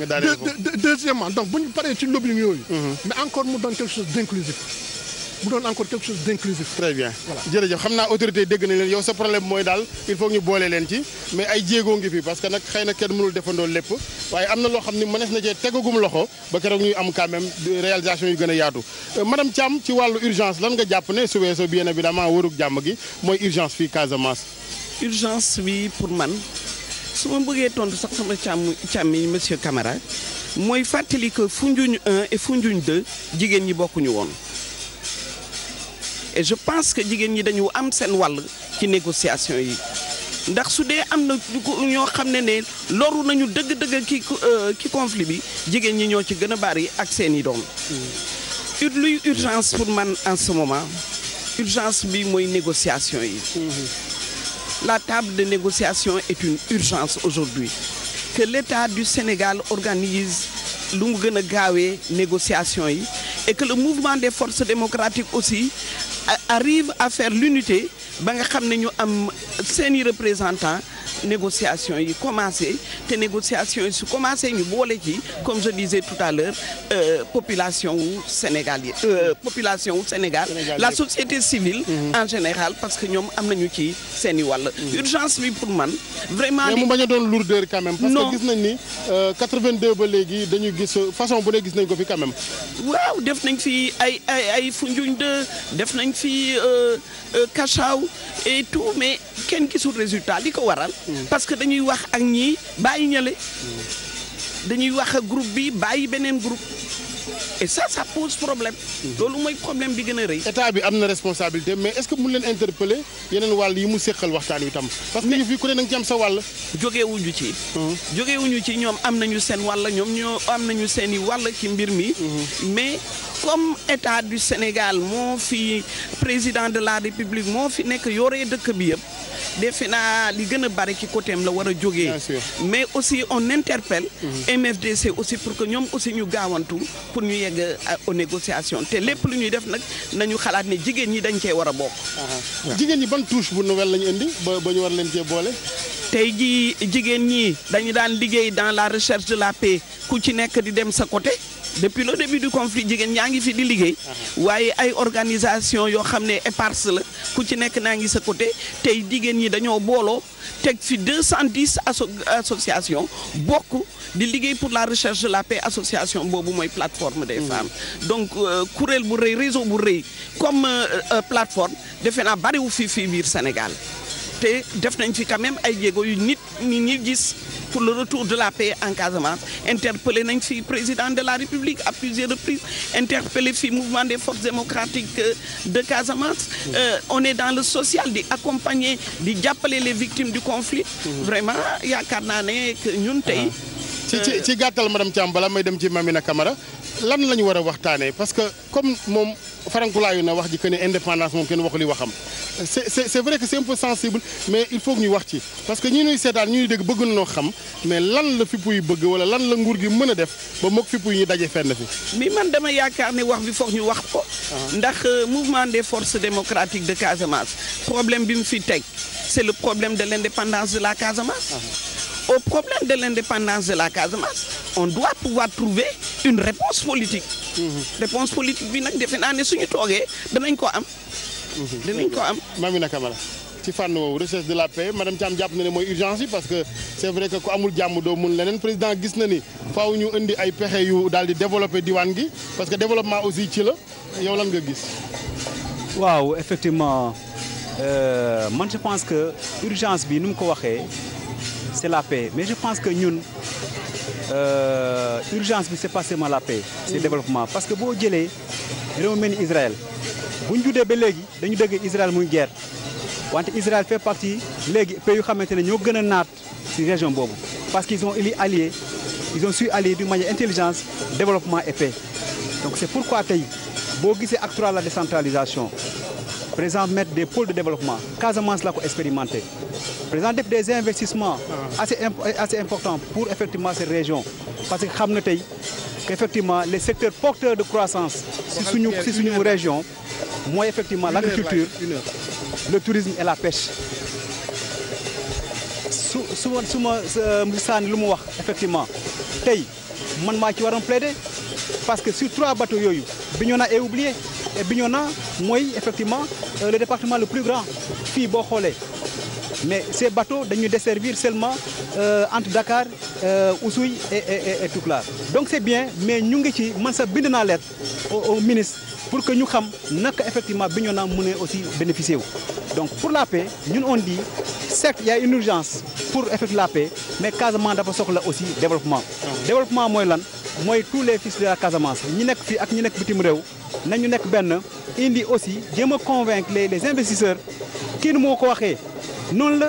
deuxièmement donc bu ñu paree ci lobbying yooyu. mais encore mu doon quelque chose d'inclusif. mu doon encore quelque chose d'inclusif. très bien jërëjëf xam naa autorité dégg nañ leen yow sa problème mooy daal il faut ñu boole leen ci mais ay jéego ngi fi parce que nag xëy na kenn mënul defandoo lépp waaye am na loo xam ni mënees na cee tegagum loxo ba keroog ñuy am quand même réalisation yu gën a yaatu. madame Thiam ci wàllu urgence lan nga jàpp ne su weesoo bien évidemment wërug jàmm gi mooy urgence fii Casamance. urgence bi pour man su ma bëggee tontu sax sama càmm yi monsieur Camara mooy fàttali que Foundiougne 1 et Foundiougne 2 jigéen ñi bokkuñu woon. et je pense que jigéen ñi dañu am seen wàll ci négociation yi ndax su dee am na ñoo xam ne loru nañu dëgg-dëgg ki conflit bi jigéen ñi ñoo ci gën a bari ak seen i doom. luy urgence pour man en ce moment urgence bi mooy négociation yi. la table de négociation est une urgence aujourd'hui que l'État du Sénégal organise lu mu gën a gaawee négociation yi et que le mouvement des forces démocratiques aussi arrive à faire l'unité ba nga xam ne ñu am seeni représentants négociation yi commencé te négociation yi su commencé ñu boole ci comme je disais tout à l'heure population wu Sénégal la société civile en général parce que ñoom am nañu ci seeni wàll urgence bi pour man vraiment mais mu bañ a doon lourdeur quand même parce que gis nañ ni 82 ba léegi dañuy gis façon bu ne gis nañ ko fi quand même waaw def nañ fi ay Foundiougne 2 def nañ fi Cachao et tout mais kenn gisul résultat li ko waral parce que dañuy wax ak ñii bàyyi ñale dañuy wax ak groupe bi bàyyi beneen groupe et ça pose problème loolu mooy problème bi gën a rëy. état bi am na responsabilité mais est-ce que mun leen interpeller yeneen wàll yi mu séqal waxtaan wi tam parce que ñu fi ku ne da nga ci am sa wàll. jógewuñu ci ñoom am nañu seen wàll ñoom ñoo am nañu seen i wàll ci mbir mi mais comme état du Sénégal moo fi président de la République moo fi nekk yoree dëkk bi yëpp defe naa li gën a bari ci côté am la war a jógee mais aussi on interpelle MFDC aussi pour que ñoom aussi ñu gaawantu pour ñu yegg aux négociations te lépp lu ñuy def nag nañu xalaat ne jigéen ñi dañ cee war a bokk. jigéen ñi ban touche bu nouvelle lañu indi ba ñu war leen cee boole. tey jii jigéen ñi dañu daan liggéey dans la recherche de la paix ku ci nekk di dem sa côté. depuis le début du conflit jigéen ñaa ngi fi di liggéey waaye ay organisation yoo xam ne éparse la ku ci nekk naa ngi sa côté tey jigéen ñi dañoo booloo teg fi 210 association bokk di liggéey pour la recherche de la paix association boobu mooy plateforme des femmes donc kuréel bu rëy réseau bu rëy comme plateforme defe naa bariwu fii biir Sénégal te def nañ fi quand même ay jéego yu nit ñi gis pour le retour de la paix en Casamance interpellé nañ fi président de la République à plusieurs reprises interpellé fi mouvement des forces démocratiques de Casamance on est dans le social di accompagner di jàppale les victimes du conflit vraiment yaakaar naa ne que ñun tey ci gàttal madame Thiam bala may dem ci Mamina Camara lan la ñu war a waxtaanee parce que comme moom farankulaayu na wax ji que ne indépendance moom kenn waxu li waxam c'est vrai que c'est un peu sensible mais il faut que ñu wax ci parce que ñi ñuy seetaan ñi ñuy dégg bëgg nañoo xam mais lan la fippu yi bëgg wala lan la nguur gi mën a def ba mook fippu yi ñu daje fenn fi. mais man dama yaakaar ne wax bi foog ñu wax ko. ndax mouvement des forces démocratiques de Casamance problème bi mu fi teg c'est le problème de l'indépendance de la Casamance. au problème de l'indépendance de la Casamance, on doit pouvoir trouver une réponse politique. Réponse politique bi nag defe naa ne suñu toogee danañ ko am. danañ ko am. Mamina Camara ci fànn woowu recherche de la paix madame Thiam jàpp na ne mooy urgence yi parce que c'est vrai que ku amul jàmm doo mun leneen président gis na ni faaw ñu indi ay pexe yu daal di développer diwaan gi parce que développement aussi ci la yow lan nga gis. waaw effectivement man je pense que urgence bi nu mu ko waxee c'est la paix mais je pense que ñun urgence bi c'est pas seulement la paix. c'est développement parce que boo jëlee réew mel ni Israël bu ñu juddee ba léegi dañu dégg Israël muy guerre. wante Israël fait partie léegi pays yu xamante ne ñoo gën a naat ci région boobu parce qu'ils ont allié ils ont su allier d'une manière intelligence développement et paix donc c'est pourquoi tey boo gisee acte 3 la décentralisation président mettre des pôles de développement Casamance la ko expérimenté président def des investissements assez importants pour effectivement cette région parce que xam na tey qu'effectivement les secteurs porteurs de croissance ci suñu région mooy effectivement l'agriculture le tourisme et la pêche su ma sànni lu mu wax effectivement tey man maa ci waroon plaider parce que sur 3 bateaux yooyu Bignona est oublié et Bignona mooy effectivement le département le plus grand fii boo xoolee mais ces bateaux dañuy desservir seulement entre Dakar Oussouye et Toucar donc c'est bien mais ñu ngi ci man sa bind naa lettre au ministre pour que ñu xam naka effectivement Bignona mën a aussi bénéficier wu donc pour la paix ñun on dit certes il y a une urgence pour effectuer la paix mais Casamance dafa soxla aussi développement développement mooy lan mooy tous les fils de la Casamance ñi nekk fii ak ñi nekk bitim réew nañu nekk benn indi aussi jéem a convaincre les investisseurs kii nu moo ko waxee noonu la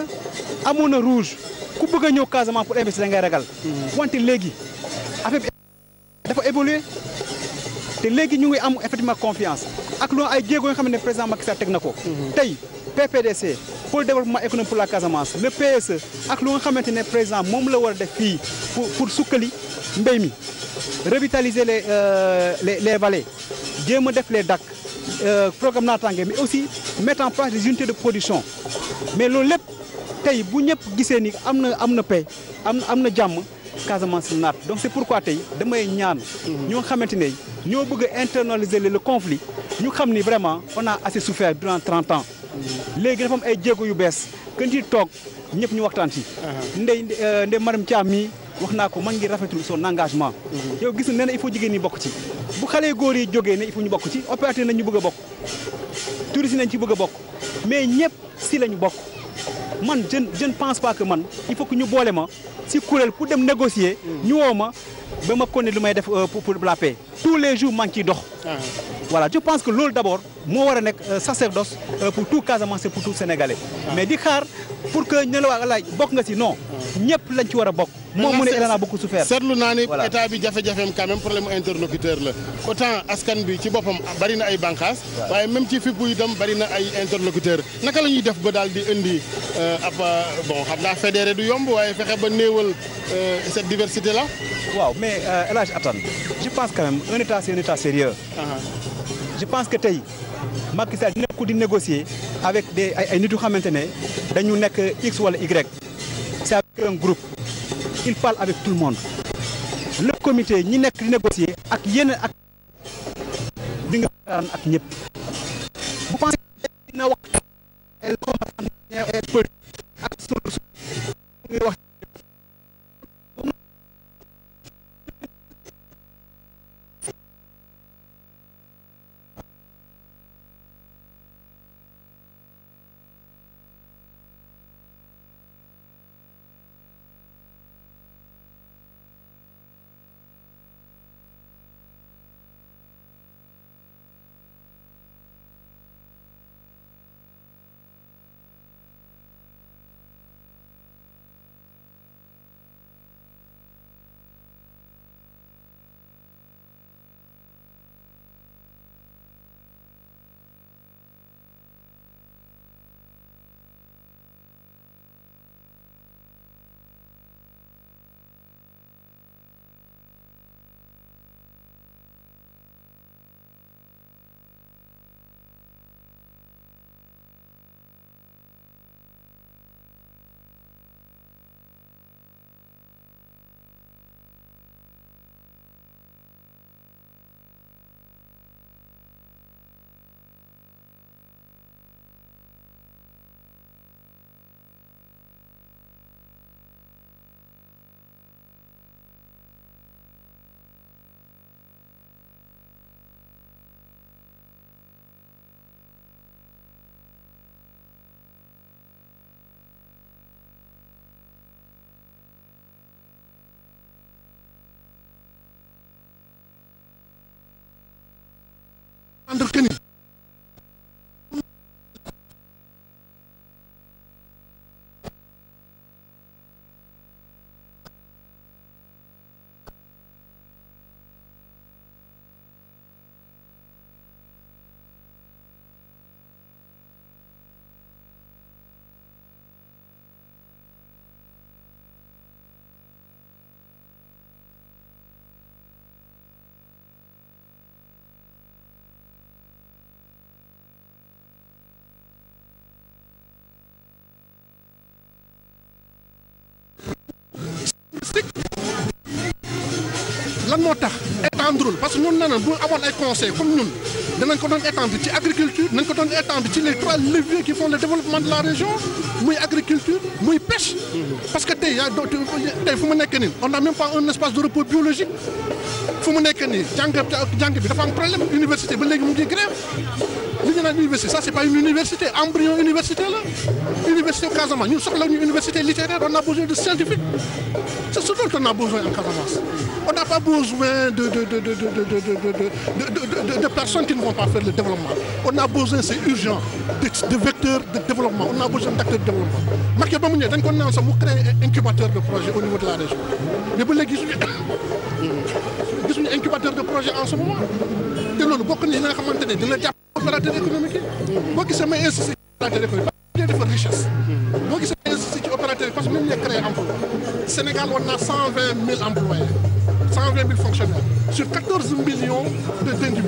amoon na rouge ku bëgg a ñëw Casamance pour investir da ngay ragal wante léegi affaire bi dafa évoluer te léegi ñu ngi am effectivement confiance ak loolu ay jéego yoo xam ne président Macky Sall teg na ko tey PPDC pôle développement économique pour la Casamance le PSE ak lu nga xamante ne président moom la war a def fii pour sukkali mbéy mi revitaliser les vallées jéem a def les DAC programme naataange mais aussi mettre en place des unités de production mais loolu lépp tey bu ñëpp gisee ni am na paix am na jàmm Casamance naat donc c'est pourquoi tey damay ñaan ñoo xamante ne ñoo bëgg a internaliser le conflit ñu xam ni vraiment on a assez souffert durant 30 ans léegi dafa am ay jéego yu bees kën ci toog ñëpp ñu waxtaan ci ndey Mariam Thiam mii wax naa ko man ngi rafetlu son engagement yow gis na nee na il faut jigéen ñi bokk ci bu xale góor yi jógee ne il faut ñu bokk ci opérateur nañ ñu bëgg a bokk touristes nañ ci bëgg a bokk mais ñëpp si la ñu bokk man je ne pense pas que man il faut que ñu boole ma si kuréel pour dem négocier ñu woo ma ba ma connaître lu may def pour la paix tous les jours maa ngi ciy dox voilà je pense que loolu d'abord moo war a nekk sacerdoce pour tout Casamance pour tout Sénégalais mais di xaar pour que ñu la waa laaj bokk nga si non ñëpp lañ ci war a bokk moom mu ne il en a beaucoup souffert seetlu naa ni état bi jafe-jafeem quand même problème interlocuteur la autant askan bi ci boppam bari na ay bànqaas waaye même ci fippu itam bari na ay interlocuteur naka la ñuy def ba daal di indi ab bon xam naa fédéré du yomb waaye fexe ba néewal cette diversité là waaw mais El Hadj Assane je pense quand même un état c'est un état sérieux je pense que tey Macky Sall dina ko di négocier avec ay nit yu xamante ne dañu nekk X wala Y c'est avec un groupe il parle avec tout le monde le comité ñi nekk di négocier ak yeneen ak di nga waxtaan ak ñëpp bu pensé dina wax ak solution wax comprendre que ni lan moo tax étendre parce que ñun nee na bu amoon ay conseils comme ñun danañ ko doon étendre ci agriculture dinañ ko doon étendre ci les 3 leviers qui font le développement de la région muy agriculture muy pêche. parce que tey tey fu mu nekk nii on n'a même pas un espace de repos biologique fu mu nekk nii jàng bi dafa am problème université ba léegi mu ngi grève li ñu naan université ça c'est pas une université embryon université la université Casamance ñun soxla ñu université littéraire on a besoin de scientifique c'est ce dont on a besoin en Casamance. On n'a pas besoin de personnes qui ne vont pas faire le développement. On a besoin, c'est urgent, de vecteurs de développement. On a besoin d'acteurs de développement. Marqué ba mu ñëw dañ ko naan sax mu créer un incubateur de projet au niveau de la région. Mais ba léegi gisuñu incubateur de projet en ce moment. te loolu bokk na li nga xamante ne dina jàpp opérateur économique yi. boo gisee may insisté ci opérateur économique parce que dafa richesse. boo gisee may insisté ci opérateur parce que même ñoo créé emploi. Sénégal war na 120 000 employés. 120 000 fonctionnaires sur 14 millions d'individus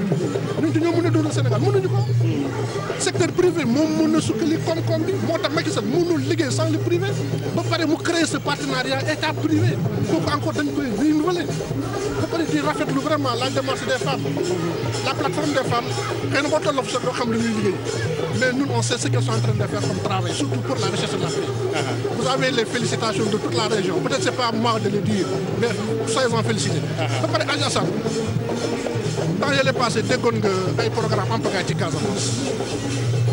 ñun dañoo mën a dundal Sénégal mënuñu ko. secteur privé moom mën a sukkali koom-koom bi moo tax Macky Sall mënul liggéey sans le privé ba pare mu créer ce partenariat état privé kooku encore dañ koy renouveler ba pare di rafetlu vraiment la démarche des femmes la plateforme des femmes xëy na boo tolloo fa sax doo xam lu ñuy liggéey mais nous on sait ce qu'elles sont en train de faire comme travail surtout pour la recherche de la paix. Vous avez les félicitations de toute la région peut-être c'est pas à moi de le dire mais soyez-en félicités. ba pare Adja Assane temps yële passé déggoon nga ay programme en pagaille ci Casamance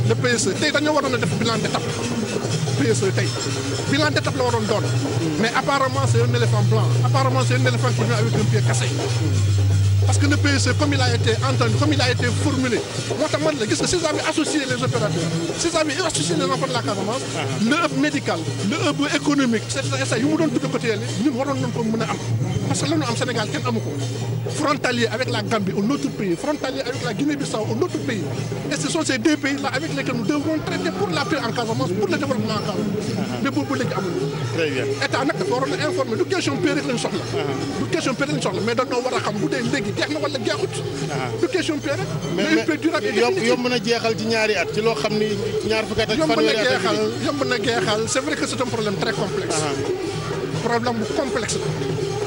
le PSE tey dañoo waroon a def bilan d'étape PSE tey bilan d'étape la waroon doon mais apparemment c'est un éléphant blanc apparemment c'est un éléphant qui vient avec un pied cassé parce que le PSE comme il a été entendu comme il a été formulé moo tax man la gis nga s'ils avaient associé les opérateurs s'ils avaient associé les enfants de la Casamance le hub médical le hub économique c'est yu mu doon tudd côté yële ñun waroon nañ ko mën a am parce que lañu am Sénégal kenn amu ko frontalier avec la Gambie un autre pays frontalier avec la Guinée-Bissau un autre pays et ce sont ces deux pays-là avec lesquels nous devons traiter pour la paix en Casamance pour le développement en Casamance mais boobu léegi amuñu. Très bien état nag dafa waroon a informer du question paix rek lañ soxla. du question paix rek lañ soxla mais dañoo war a xam bu dee léegi jeex na wala jeexut. du question paix rek. mais une paix durable yomb na jeexal ci ñaari at ci loo xam ni ñaar fukki at ak fanweeri at yomb na jeexal c'est vrai que c'est un problème très complexe. problème bu complexe la.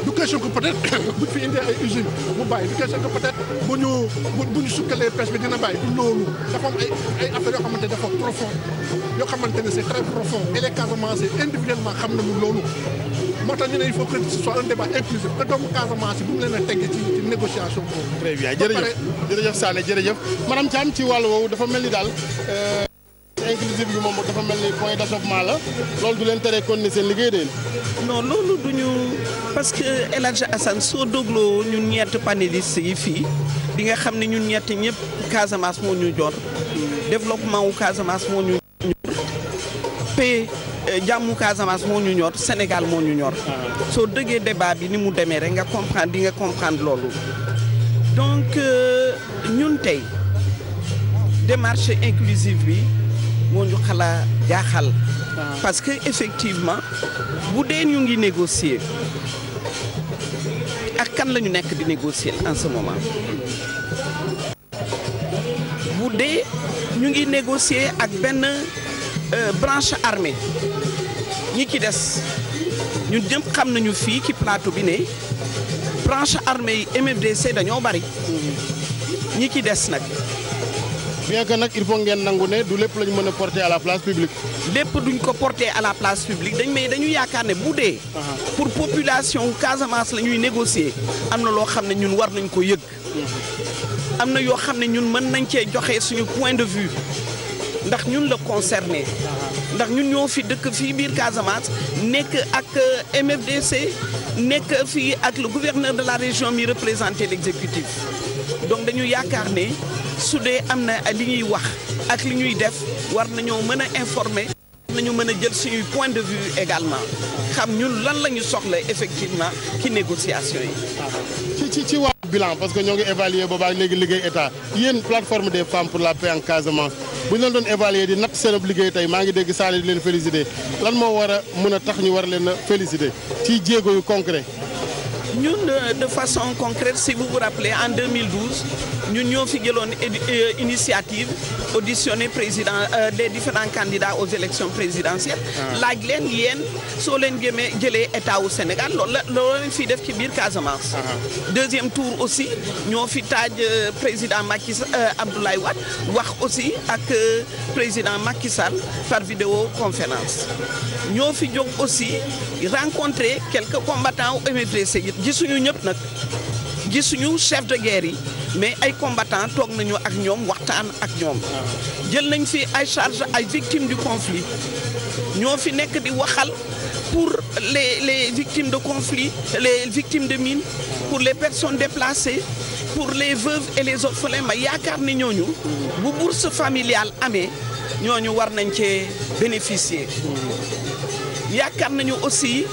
du question que peut-être bu fi indee ay usines mu bàyyi du question que peut-être bu ñu sukkalee pêche bi dina bàyyi du loolu dafa am ay affaires yoo xamante ne dafa profond yoo xamante ne c'est très profond et les Casamance individuellement xam nañu loolu moo tax ñu ne il faut que ce soit un débat inclusif que doomu Casamance bu mu leen a teggee ci négociation boobu. Très bien jërëjëf Sané jërëjëf madame Thiam ci wàllu woowu dafa mel ni daal inclusif bi moom dafa mel ni point d'achoppement la loolu du leen tere kon ne seen liggéey de. non loolu duñu parce que El Hadj Assane soo dégloo ñun ñett panélistes yi fii di nga xam ne ñun ñett ñëpp Casamance moo ñu jor développement wu Casamance moo ñu ñor paix jàmmu Casamance moo ñu ñor Sénégal moo ñu ñor soo déggee débat bi ni mu demee rek nga comprendre di nga comprendre loolu donc ñun tey démarche inclusive bi moo ñu xala jaaxal parce que effectivement bu dee ñu ngi négocier ak kan la ñu nekk di négocier en ce moment bu dee ñu ngi négocier ak benn branche armée ñi ki des ñun ñëpp xam nañu fii ci plateau bi ne branche armée yi MFDC dañoo bari ñi ki des nag bien que nag il faut ngeen nangu ne du lépp la ñu mën a porter à la place publique. lépp duñ ko porter à la place publique dañu yaakaar ne bu dee. pour population Casamance la ñuy négocier am na loo xam ne ñun war nañ ko yëg. am na yoo xam ne ñun mën nañ cee joxe suñu point de vue ndax ñun la concerné. ndax ñun ñoo fi dëkk fii biir Casamance nekk ak MFDC nekk fii ak le gouverneur de la région mi représenter l'exécutif donc dañu yaakaar ne su dee am na li ñuy wax ak li ñuy def war nañoo mën a informer nañu mën a jël suñuy point de vue également xam ñun lan la ñu soxla effectivement ci négociation yi. ci wàllu bilan parce que ñoo ngi évaluer boobaa léegi liggéey état yéen plateforme des femmes pour la paix en Casamance bu ñu leen doon évaluer di natt seen liggéey tey maa ngi dégg Sané di leen féliciter lan moo war a mën a tax ñu war leen a féliciter ci jéego yu concret. ñun de façon concrète si vous vous rappelez en 2012 ñun ñoo fi jëloon initiative auditionner président des différents candidats aux élections présidentielles. laaj leen yéen soo leen jëlee état wu Sénégal loolu leen fi def ci biir Casamance. deuxième tour aussi ñoo fi taaj président Macky Abdoulaye Wade wax aussi ak président Macky Sall par vidéoconférence ñoo fi jóg aussi rencontrer quelques combattants au MFDC gisuñu ñëpp nag gisuñu chef de guerre yi mais ay combattants toog nañu ak ñoom waxtaan ak ñoom jël nañ fi ay charge ay victimes du conflit ñoo fi nekk di waxal pour les victimes de conflit les victimes de mines pour les personnes déplacées pour les veuves et les orphelins ma yaakaar ni ñooñu bu bourse familiale amee ñooñu war nañ cee bénéficier yaakaar nañu aussi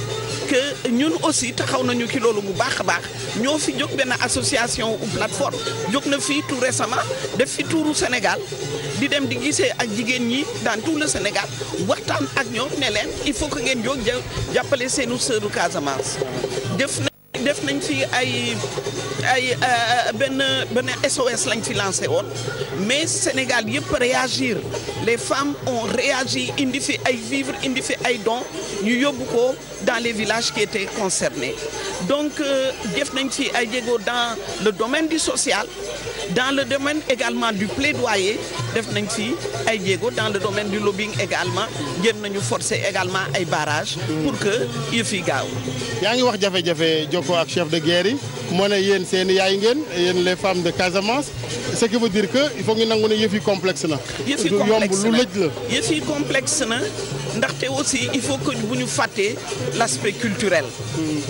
que ñun aussi taxaw nañu ci loolu bu baax a baax ñoo fi jóg benn association ou plateforme jóg na fii tout récemment def fi tuuru Sénégal di dem di gisee ak jigéen ñi dans tout le Sénégal waxtaan ak ñoom ne leen il faut que ngeen jóg jàppale seenu sëru Casamance def nañ fi ay benn SOS lañ fi lancé woon mais Sénégal yëpp réagir les femmes ont réagi indi fi ay vivres indi fi ay dons ñu yóbbu ko dans les villages qui étaient concernés donc def nañ fi ay jéego dans le domaine du social dans le domaine également du plaidoyer def nañ fi ay jéego dans le domaine du lobbying également jéem nañu forcer également ay barrages pour que yëf yi gaaw. yaa ngi wax jafe-jafe jokkoo ak chef de guerre yi moo ne yéen seen yaay ngeen yéen les femmes de Casamance ce qui veut dire que il faut ñu nangu ne yëf yi complexe na. yëf yi complexe na lu lëj la. yëf yi complexe na ndaxte aussi il faut que bu ñu fàttee l'aspect culturel.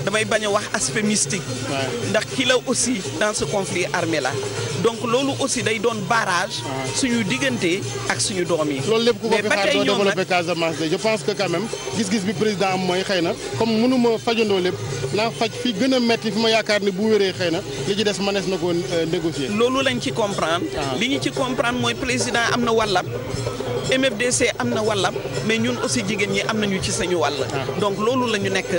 damay bañ a wax aspect mystique. ndax ki la aussi dans ce conflit armé là donc loolu aussi day doon barrage. suñu diggante ak suñu doom yi. loolu lépp ku ko fi xaar doo développé Casamance de je pense que quand même gis-gis bi président am mooy xëy na comme mënuma fajandoo lépp naa faj fi gën a metti fi ma yaakaar ni bu wéree xëy na li ci des mënees na ko négocier. loolu lañ ci comprendre. li ñu ci comprendre mooy président am na wàllam. MFDC am na wàllam mais ñun aussi jigéen ñi am nañu ci sañu wàll. donc loolu la ñu nekk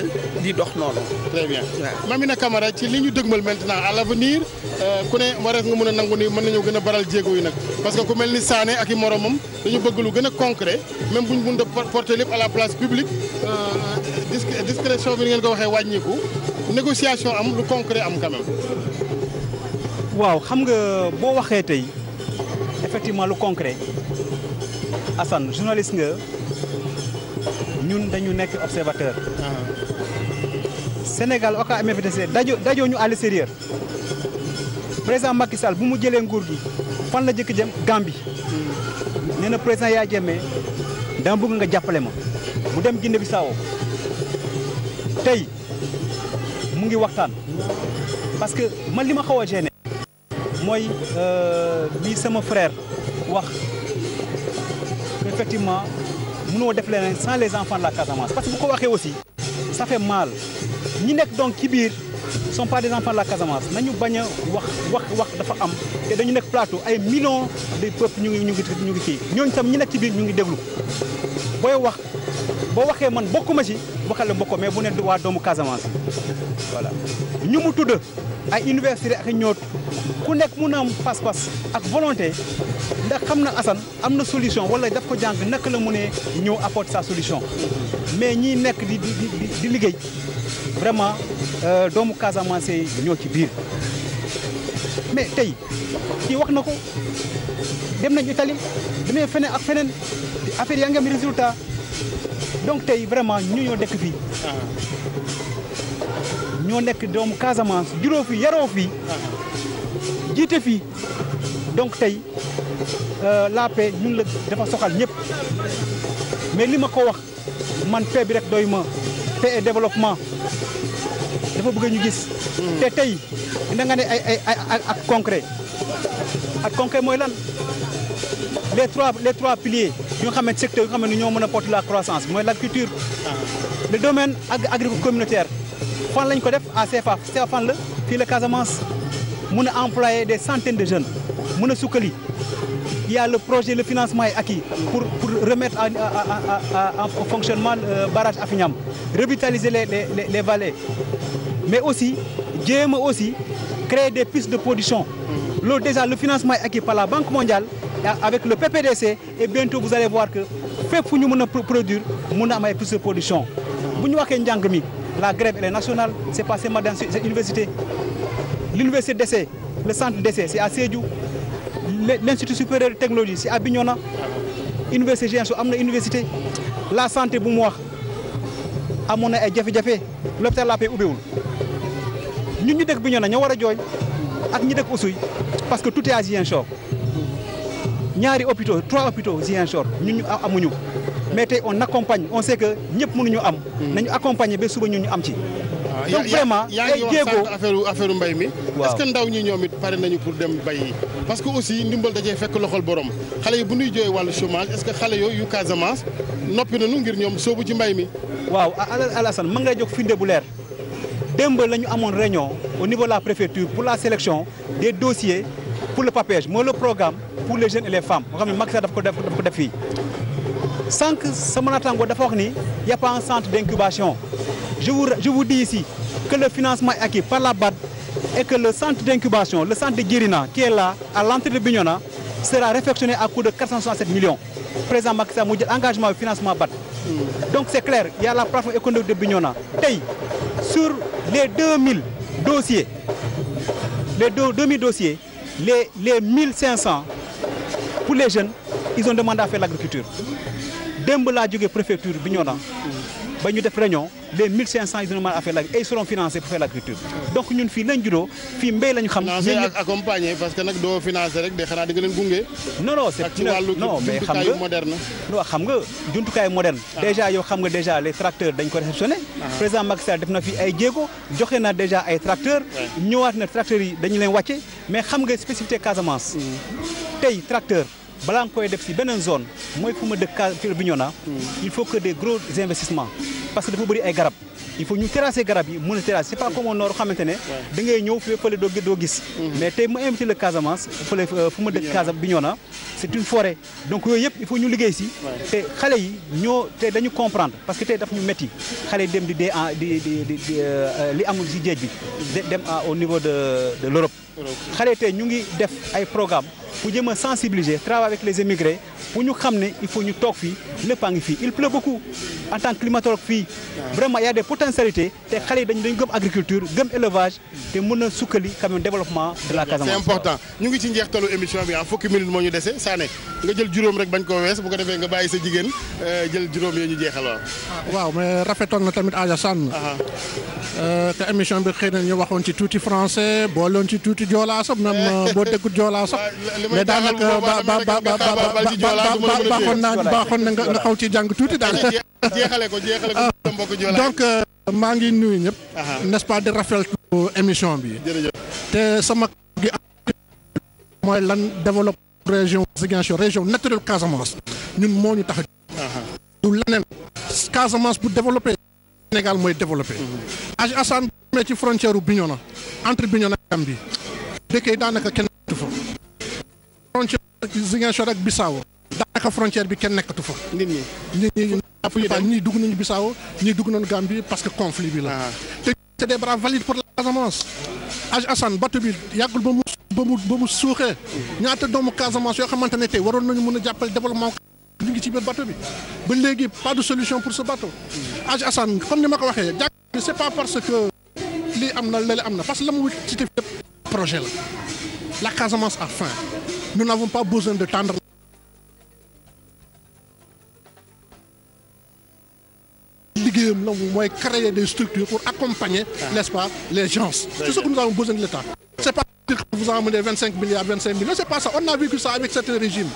di dox noonu. très bien Mamina Camara ci li ñu dëgmal maintenant à l'avenir ku ne warees nga mën a nangu ni mën nañoo gën a baral jéego yi nag parce que ku mel ni Sané ak i moromam dañu bëgg lu gën a concret même bu ñu mën a porter lépp à la place publique discrétion bi ni ngeen ko waxee wàññiku négociation am lu concret am quand même. waaw xam nga boo waxee tey effectivement lu concret. Assane journaliste nga ñun dañu nekk observateur. Sénégal au cas MFDC dajoo ñu à l'extérieur président Macky Sall bu mu jëlee nguur gi fan la jëkk jëm Gambie. nee na président Yaya Jammeh dama bëgg nga jàppale ma mu dem Guinée Bissau tey mu ngi waxtaan parce que man li ma xaw a gêné mooy li sama frère wax. Effectivement mënoo def leneen sans les enfants de la Casamance parce que bu ko waxee aussi ça fait mal ñi nekk donc ci biir sont pas des enfants de la Casamance nañu bañ a wax dafa am te dañu nekk plateau ay millions de peuples ñu ngi kii ñooñu tam ñi nekk ci biir ñu ngi déglu booy wax boo waxee man bokkuma ci waxal la bokkoo mais bu ne waa doomu Casamance voilà ñu mu tudd ay université ak ñoot ku nekk mun a am pas-pas ak volonté ndax xam na Assane am na solution wala daf ko jàng naka la mu ne ñëw apporter sa solution mais ñi nekk di liggéey vraiment doomu Casamance ñoo ci biir mais tey kii wax na ko dem nañ Italie demee feneen ak feneen affaire yaa ngi am résultat donc tey vraiment ñu ñoo dekk fii ñoo nekk doomu Casamance juróo fi yaroo fii jiite fii donc tey la paix ñun la dafa soxal ñëpp mais li ma ko wax man paix bi rek doy ma paix et développement dafa bëgg ñu gis. te tey da nga ne ay ak concret mooy lan les trois piliers yu nga xam ne secteur yu nga xam ne ñoo mën a porter la croissance mooy l'agriculture. le domaine agricole communautaire fan lañ ko def à CFA fan la fii la Casamance mun a employer des centaines de jeunes mun a sukkali. Il y a le projet, le financement est acquis pour remettre en fonctionnement le barrage Afignam, revitaliser les vallées. Mais aussi, créer des pistes de production. Déjà, le financement est acquis par la Banque mondiale avec le PPDC et bientôt vous allez voir que fait pour nous produire, nous avons des pistes de production. Si nous avons la grève elle est nationale, c'est pas seulement dans cette université. L'université d'essai, le centre d'essai, c'est à Sédhiou. L'Institut supérieur de technologie c'est à Bignona. Université Ziguinchor am na université. La santé bu mu wax amoon na ay jafe-jafe l'hôpital La Paix ubbiwul ñun ñu dëkk Bignona ñoo war a jooy ak ñi dëkk Oussouye parce que tout est à Ziguinchor. ñaari hôpitaux 3 hôpitaux Ziguinchor ñun ñu amuñu mais tey on accompagne on sait que ñëpp mënuñu am. nañu accompagner ba suba ñun ñu am ci. donc vraiment yaa ngi wax affaire mbay mi. est-ce que ndaw ñi ñoom it pare nañu pour dem bay yi parce que aussi ndimbal dajee fekk loxol borom xale yi bu ñuy jooy wàllu chômage est-ce que xale yooyu yu Casamance noppi nañu ngir ñoom soobu ci mbay mi. waaw Alassane ma ngi lay jox firnde bu leer démb la ñu amoon réunion au niveau de la préfecture pour la sélection des dossiers pour le PAPEJ mooy le programme pour les jeunes et les femmes nga xam ne Macky Sall daf ko def fii sànq sama naataango dafa wax ni y a pas un centre d'incubation. Je vous dis ici que le financement est acquis par la BAD et que le centre d'incubation, le centre de Guérina, qui est là, à l'entrée de Bignona, sera réfectionné à coût de 467 millions. Président Macky Sall mu jël engagement au financement BAD. Donc c'est clair, il y a la plateforme économique de Bignona. Tey, sur les 2000 dossiers, les 1500 pour les jeunes, ils ont demandé à faire l'agriculture. Démb laa jógee préfecture Bignona. ba ñu def réunion les 1500 ils ont demandé à faire l'agriculture et ils seront financés pour faire l'agriculture donc ñun fii lañ juddoo fii mbéy lañu xam. financé ak accompagné parce que nag doo financé rek de xanaa di nga leen gunge. non c'est ci wàllu jumtukaayu moderne. non xam nga jumtukaay moderne. déjà yow xam nga déjà les tracteurs dañ ko réceptionné. président Macky Sall def na fi ay jéego joxe na déjà ay tracteurs. ñëwaat na tracteurs yi dañu leen wàcce mais xam nga spécificité Casamance. tey tracteur. balaa nga koy def si beneen zone mooy fu ma dëkk Bignona il faut que des gros investissements parce que dafa bëri ay garab il faut ñu terrasser garab yi mën a terrasser c'est pas comme au nord xamante ne da ngay ñëw fële doo gis mais tey ma invité le Casamance fële fu ma dëkk Bignona c'est une forêt donc yooyu yëpp il faut ñu liggéey si te xale yi ñoo te dañu comprendre parce que tey daf ñu métti xale yi dem di dee li amul si géej bi dem au niveau de l'Europe xale tey ñu ngi def ay programme pour jéem a sensibiliser travailler avec les émigrés pour ñu xam ne il faut ñu toog fii lépp a ngi fii il pleut beaucoup en tant que climatologue fii vraiment il y a des potentialités te xale yi dañu gëm agriculture gëm élevage te mën a sukkali quand même développement de la Casamance. c'est important ñu ngi ci njeextalu émission bi en fukki minutes moo ñu dese Sané nga jël juróom rek bañ koo wees bu ko defee nga bàyyi sa jigéen jël juróom yooyu ñu jeexal waaw mais rafetoon na tamit Aja Sane te émission bi xëy na ñu waxoon ci tuuti français booloon ci tuuti joolaa sax même boo déggut joolaa sax mais daanaka baaxoon na nga xaw ci jàng tuuti daal. jeexale ko mbokk joolaa donc maa ngi nuyu ñëpp. n'est-ce pas di rafetlu émission bi. te sama gi mooy lan développe région Ziguinchor région naturelle Casamance ñun moo ñu tax a. du leneen Casamance bu développé. Sénégal mooy développé. Aj Assane bu ci frontière u Bignona entre Bignona ak Gambie dëkk yi daanaka kenn nekkatu fa. frontière Ziguinchor ak Bissau daanaka frontière bi kenn nekkatu fa. ñii dugg nañu Bissau ñii dugg nañu Gambie parce que conflit bi la. te c'est des bras valides pour la Casamance. Aj Assane bateau bi yàggul ba mu suuxee. ñaata doomu Casamance yoo xamante ne tey waroon nañu mën a jàppale développement. ñu ngi ci biir bateau bi ba léegi pas de solution pour ce bateau. Aj Assane comme ni ma ko waxee jàpp c'est pas parce que lii am na lële am na parce que la mu cité fépp projet la Casamance a faim nous n'avons pas besoin de tendre liggéeyam la mooy créer des structures pour accompagner n'est-ce pas les gens c'est ce que nous avons besoin de l'État c'est pas que vous en amenez 25 milliards c'est pas ça on a vécu ça avec certains régimes.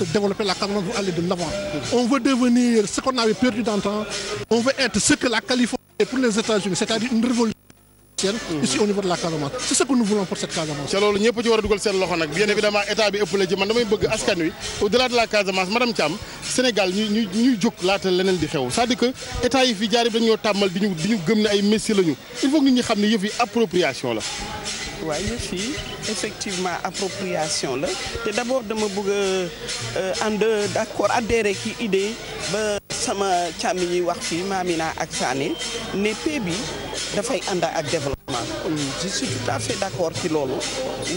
se développer, la Casamance va aller de l'avant. On veut devenir ce qu'on avait perdu dans le temps. On veut être ce que la Californie est pour les États-Unis, c'est-à-dire une révolution ici au niveau de la Casamance. C'est ce que nous voulons pour cette Casamance. te loolu ñëpp ci war a dugal seen loxo nag bien évidemment état bi ëpp la ci man damay bëgg askan wi au-delà de la Casamance madame Thiam Sénégal ñuy jóg laata leneen di xew c'est-à-dire que état yi fi jaar yi dañoo tàmmal di ñu gëm ne ay messi lañu il faut que nit ñi xam ne yëf yi appropriation la. waaye yëf yi effectivement appropriation la te d'abord dama bëgg a ànd d'accord adhérer ki idée ba sama càmmi ñuy wax fii Mamina ak Sané ne paix bi dafay ànd ak développement. Je suis tout à fait d'accord ci loolu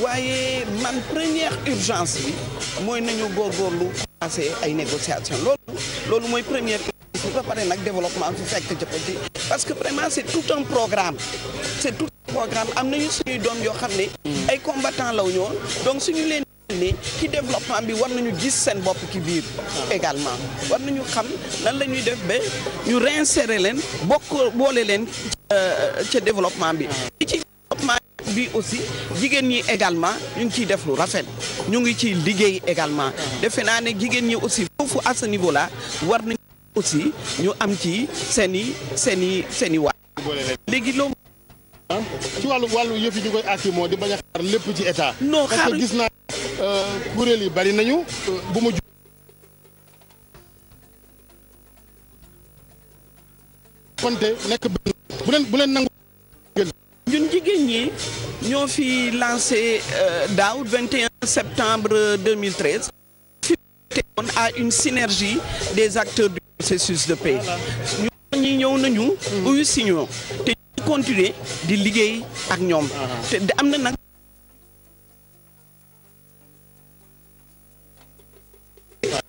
waaye man première urgence bi mooy nañu góorgóorlu commencer ay négociations loolu mooy première urgence ba pare nag développement fi fekk ci ko ci parce que vraiment c'est tout un programme am nañu suñuy doom yoo xam ne ay combattants law ñoon donc suñu leen ne ci développement bi war nañu gis seen bopp ci biir également war nañu xam nan la ñuy def ba ñu réinsérer leen boole leen ca développement bi ci développement bi aussi jigéen ñi également ñu ngi ciy def lu rafet ñu ngi ciy liggéey également defe naa ne jigéen ñi aussi foofu à ce niveau là war nañu aussi ñu am ci seeni waa léegi loolu ci wàllu yëf yi ñu koy àkki moo di bañ a xaar lépp ci état. non parce que gis naa kuréel yi bari nañu bu ma konte nekk benn bu leen nangu. ñun jigéen ñi ñoo fi lancé daaw 21 septembre 2013 fi teewoon à une synergie des acteurs du processus de paix ñi ñëw nañu uyu si ñoo te ñu continuer di liggéey ak ñoom te am na nag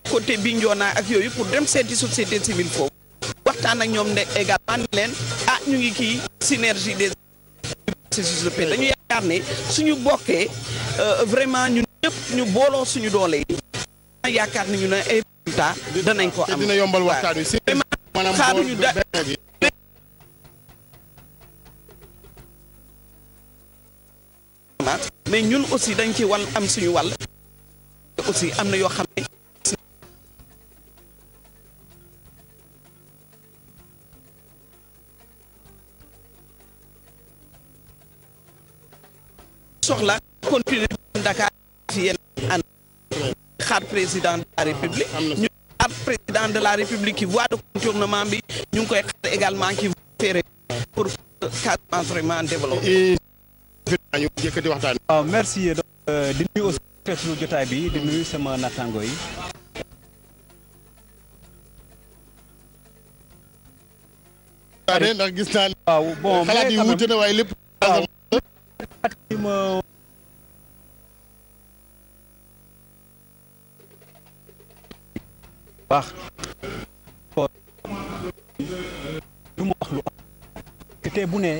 côté Bignona ak yooyu pour dem seeti société civile foofu waxtaan ak ñoom ne également ne leen ñu ngi kii synergie des processus de paix dañu yaakaar ne suñu bokkee vraiment ñun ñëpp ñu booloo suñu doole yi yaakaar nañu ne ay résultats danañ ko am dina yombal waxtaan wi maanaam xaaruñu mais ñun aussi dañ ci wàll am suñu wàll aussi am na yoo xam ne soxla continuer Dakar ci yenn ànd xaar président de la République ñu xaar président de la République qui voit de contournement bi ñu ngi koy xaar également qui faire pour Casamance vraiment développer. waaw merci di nuyu aussi feetlu jotaay bi di nuyu sama nattango yi. ndax gis naa waaw bon xalaat yi wuute na waaye lépp. baax du ma wax lu am te bu ne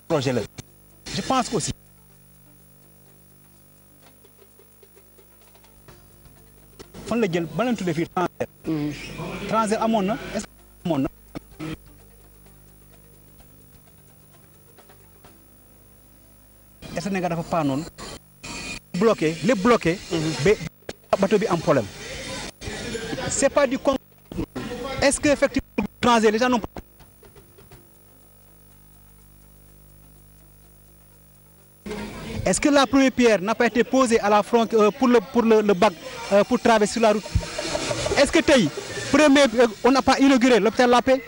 projet la je pense que aussi fan la jël ba leen tuddee fii transfert amoon na est-ce que amoon na est-ce que nga dafa paanoon bloqué lépp bloqué ba bateau bi am problème c'est pas du con. Est-ce que effectivement transfert les gens n'ont pas est-ce que la première pierre n'a pas été posée à la frontière pour le bac pour traverser la route? Est-ce que tey premier on n'a pas inauguré l'hôpital La Paix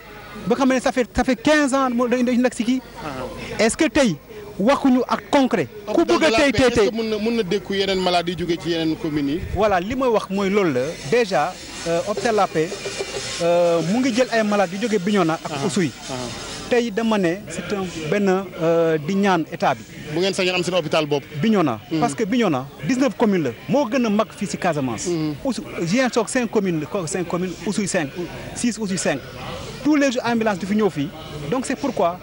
ba xam ne ça fait 15 ans dañu nekk si kii. Est-ce que tey waxuñu ak concret. ku bëgg a tey mën na dékku yeneen maladies yu jóge ci yeneen communes yi. voilà li may wax mooy loolu la déjà hôpital La Paix mu ngi jël ay malades yu jóge Bignona ak Oussouye. tey dama ne c'est un benn di ñaan état bi. bu ngeen sañoon am seen hôpital bopp. Bignona parce que Bignona 19 communes la moo gën a mag fii ci Casamance. Ziguinchor 5 communes Oussouye 5 6 Oussouye 5 tous les jours ambulance du fi ñëw fii donc c'est pourquoi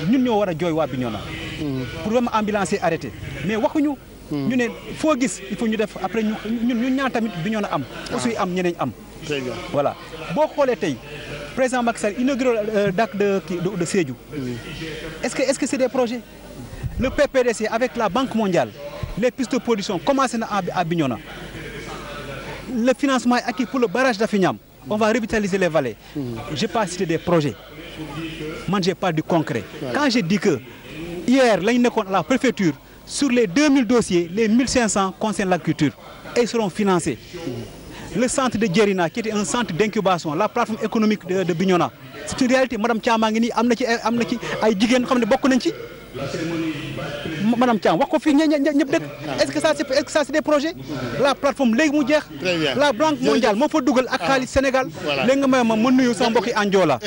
ñun ñoo war a jooy waa Bignona. pour vraiment ambulance yi arrêté mais waxuñu. ñu ne foo gis il faut ñu def après ñu ñaan tamit Bignona am. Oussouye am ñeneen am. très bien voilà boo xoolee tey président Macky Sall inauguré DAC de Sédhiou. est-ce que c'est des projets. Le PPDC avec la Banque mondiale les pistes de production commencé na à Bignona le financement est acquis pour le barrage d'Afignam. On va revitaliser les vallées. Je n'ai pas cité des projets. Moi, je parle du concret. Quand je dis que hier, la préfecture, sur les 2000 dossiers, les 1500 concernent l'agriculture et ils seront financés. Le centre de Djerina, qui était un centre d'incubation, la plateforme économique de Bignona, c'est une réalité. Madame Thiamangini, Madame Thiam, est-ce que ça c'est des projets? La plateforme la Banque mondiale, mon faut Google ak Sénégal, léegi ma nuyu sama mbokki Andiola.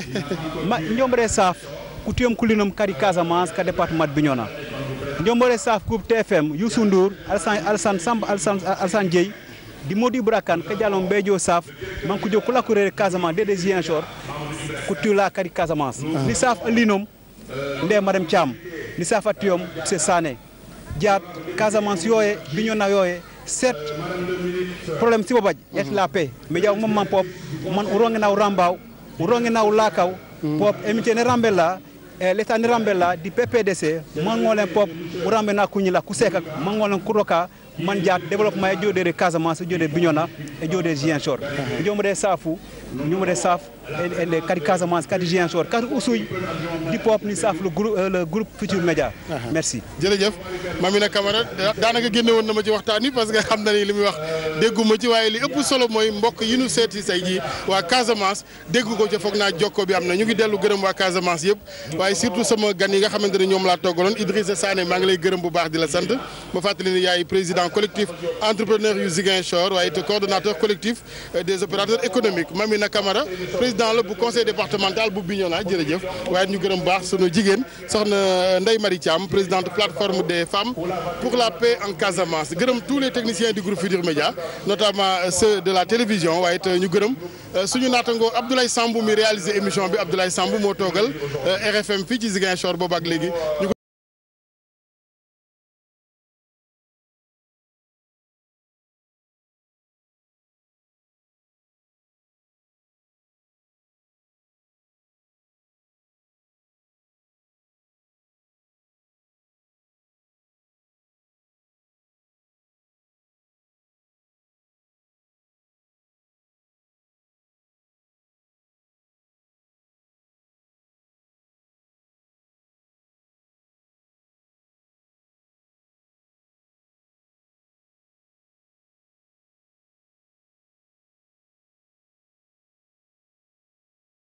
Ma ñombre saf kutiyom kulinum kadi Casamance ka département de Bignona. Ñombre saf coupe TFM Youssou Ndour, Alassane Dieye di Modi Brakan ka jalom bejo saf man ko jokula ko re Casamance de Ziguinchor kutula kadi Casamance. Li saf linom nde Madame Thiam li safatiyom c'est Sané Diat Casamance yoye Bignona yoye set problème si bobaj et la paix mais jaw mom pop man uronge naw rambaw uronge naw lakaw pop emité ne rambella l'état ne rambella di PPDC man ngolen pop urambe na kunyila kuseka man ngolen kuroka man Diat développement e jode Casamance jode Bignona e jode Ziguinchor jomre safu ñumre saf et les kadi Casamance kadi Ziguinchor kadi usuy di pop ni saf le groupe Futur Média. Merci jërëjëf Mamina Camara daanaka génne woon na ma ci waxtaan wi parce que xam na ni li muy wax dégguma ci waaye li ëpp solo mooy mbokk yi ñu seeti say ji waa Casamance dégg ko ca foog naa jokko bi am na ñu ngi dellu gërëm waa Casamance yëpp waaye surtout sama gan yi nga xamante ne ñoom laa toggaloon Idrissa Sané maa ngi lay gërëm bu baax di la sant ma fàttali ni yaay président collectif entrepreneur yu Ziguinchor waaye te coordonnateur collectif des opérateurs économiques Mamina Camara président la bu conseil départemental bu Bignona jërëjëf waaye ñu gërëm baax sunu jigéen soxna Ndeye Marie Thiam présidente plateforme des femmes pour la paix en Casamance gërëm tous les techniciens du groupe Futur Média notamment ceux de la télévision waaye te ñu gërëm suñu naatangoo Abdoulaye Sambou mi réalisé émission bi Abdoulaye Sambou moo toogal RFM fii ci Ziguinchor boobu ak léegi